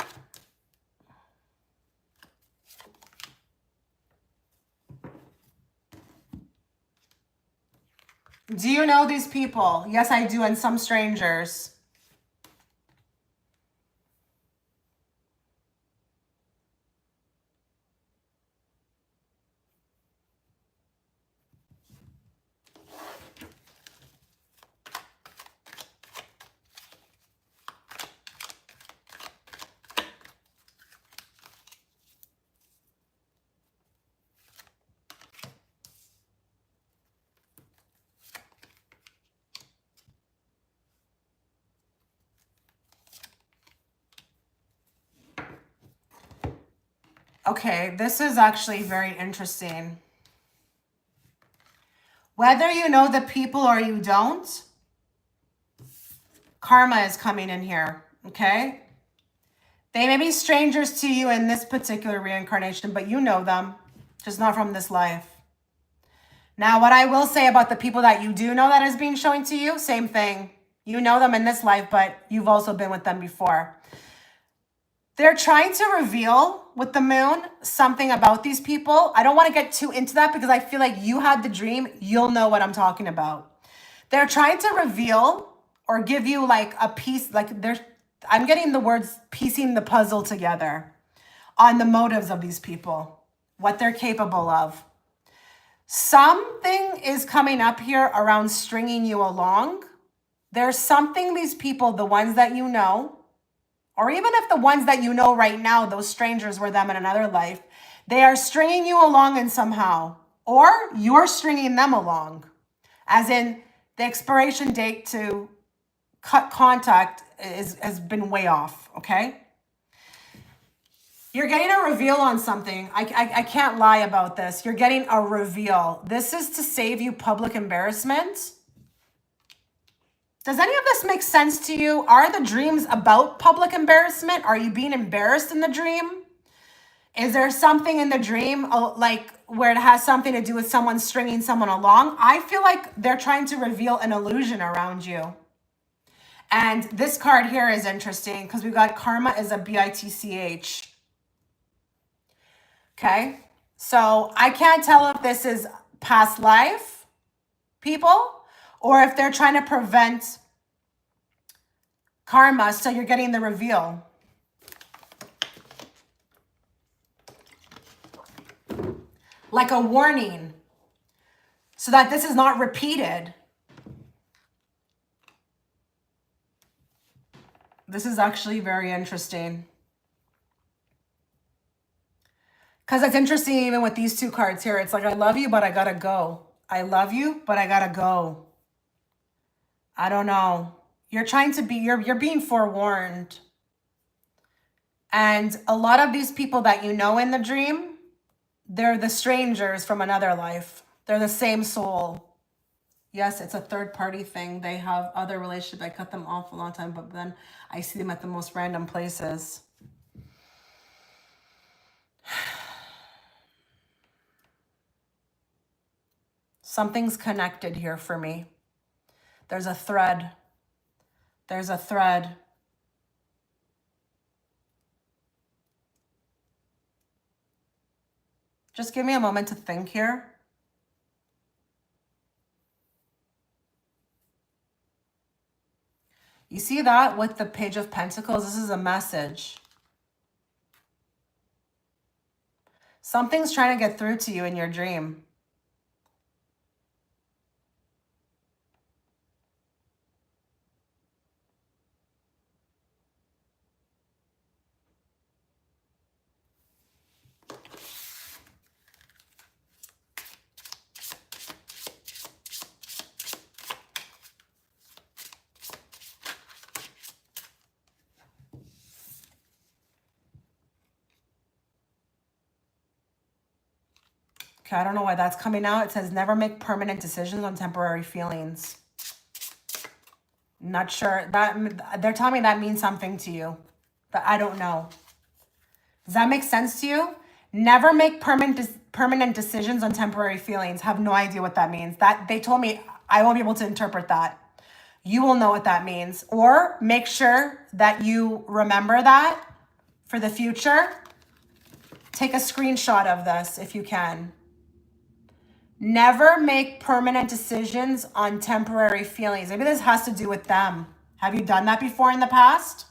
Do you know these people? Yes, I do, and some strangers. Okay, this is actually very interesting. Whether you know the people or you don't, karma is coming in here, okay? They may be strangers to you in this particular reincarnation, but you know them, just not from this life. Now, what I will say about the people that you do know that is being shown to you, same thing. You know them in this life, but you've also been with them before. They're trying to reveal with the moon something about these people. I don't want to get too into that because I feel like you had the dream. You'll know what I'm talking about. They're trying to reveal or give you like a piece, like I'm getting the words piecing the puzzle together on the motives of these people, what they're capable of. Something is coming up here around stringing you along. There's something these people, the ones that you know, or even if the ones that you know right now, those strangers were them in another life, they are stringing you along in somehow, or you're stringing them along. As in, the expiration date to cut contact has been way off, okay? You're getting a reveal on something. I can't lie about this. You're getting a reveal. This is to save you public embarrassment. Does any of this make sense to you? Are the dreams about public embarrassment? Are you being embarrassed in the dream? Is there something in the dream like where it has something to do with someone stringing someone along? I feel like they're trying to reveal an illusion around you. And this card here is interesting because we've got karma is a bitch. Okay, so I can't tell if this is past life people or if they're trying to prevent karma, so you're getting the reveal. Like a warning, so that this is not repeated. This is actually very interesting. Because it's interesting even with these two cards here. It's like, I love you, but I gotta go. I love you, but I gotta go. I don't know. You're trying to be, you're being forewarned. And a lot of these people that you know in the dream, they're the strangers from another life. They're the same soul. Yes, it's a third party thing. They have other relationships. I cut them off a long time, but then I see them at the most random places. Something's connected here for me. There's a thread. There's a thread. Just give me a moment to think here. You see that with the Page of Pentacles? This is a message. Something's trying to get through to you in your dream. Okay, I don't know why that's coming out. It says never make permanent decisions on temporary feelings. Not sure. That they're telling me that means something to you, but I don't know. Does that make sense to you? Never make permanent decisions on temporary feelings. Have no idea what that means. That they told me I won't be able to interpret that. You will know what that means. Or make sure that you remember that for the future. Take a screenshot of this if you can. Never make permanent decisions on temporary feelings. Maybe this has to do with them. Have you done that before in the past?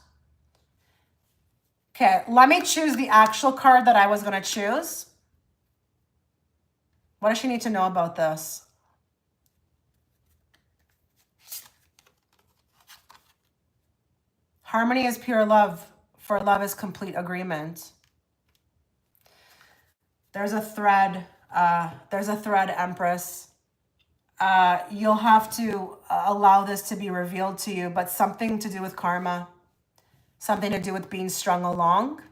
Okay, let me choose the actual card that I was going to choose. What does she need to know about this? Harmony is pure love, for love is complete agreement. There's a thread. Empress. You'll have to allow this to be revealed to you, but something to do with karma, something to do with being strung along,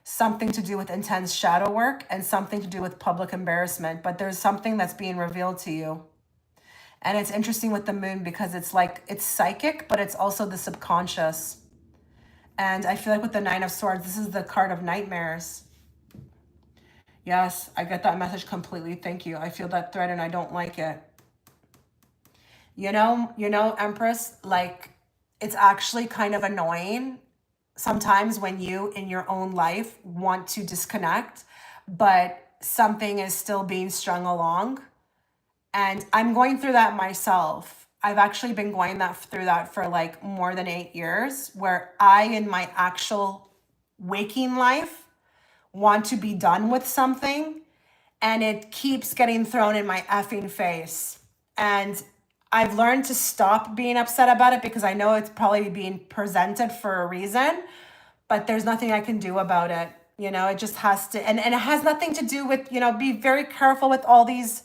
something to do with intense shadow work, and something to do with public embarrassment. But there's something that's being revealed to you. And it's interesting with the moon because it's like, it's psychic, but it's also the subconscious. And I feel like with the Nine of Swords, this is the card of nightmares. Yes, I get that message completely. Thank you. I feel that thread and I don't like it. You know, Empress, like it's actually kind of annoying sometimes when you in your own life want to disconnect, but something is still being strung along. And I'm going through that myself. I've actually been going through that for like more than 8 years, where I, in my actual waking life, want to be done with something and it keeps getting thrown in my effing face. And I've learned to stop being upset about it because I know it's probably being presented for a reason, but there's nothing I can do about it. You know, it just has to, and it has nothing to do with, you know, be very careful with all these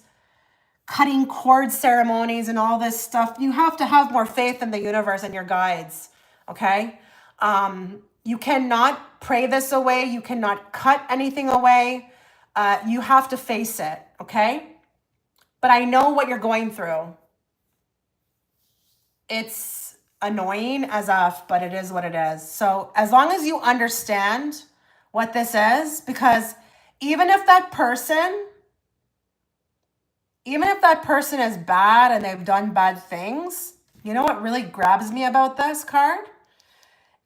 cutting cord ceremonies and all this stuff. You have to have more faith in the universe and your guides, okay? You cannot pray this away. You cannot cut anything away. You have to face it, okay? But I know what you're going through. It's annoying as if, but it is what it is. So as long as you understand what this is, because even if that person is bad and they've done bad things, you know what really grabs me about this card?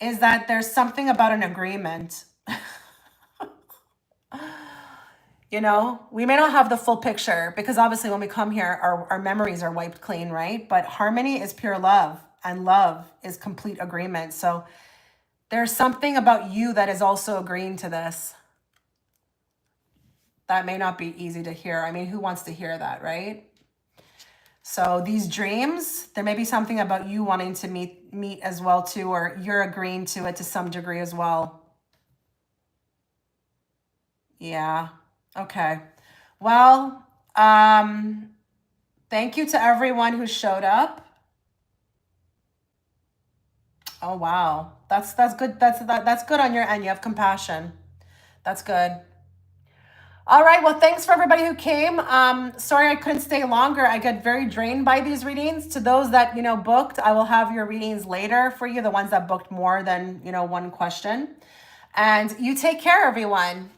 Is that there's something about an agreement. You know, we may not have the full picture because obviously when we come here, our memories are wiped clean, right? But harmony is pure love and love is complete agreement. So there's something about you that is also agreeing to this. That may not be easy to hear. I mean, who wants to hear that, right? So these dreams, there may be something about you wanting to meet as well too, or you're agreeing to it to some degree as well. Yeah. Okay. Well, thank you to everyone who showed up. Oh wow. That's good. That's good on your end. You have compassion. That's good. All right, well, thanks for everybody who came. Sorry I couldn't stay longer. I get very drained by these readings. To those that, you know, booked, I will have your readings later for you, the ones that booked more than, you know, one question. And you take care, everyone.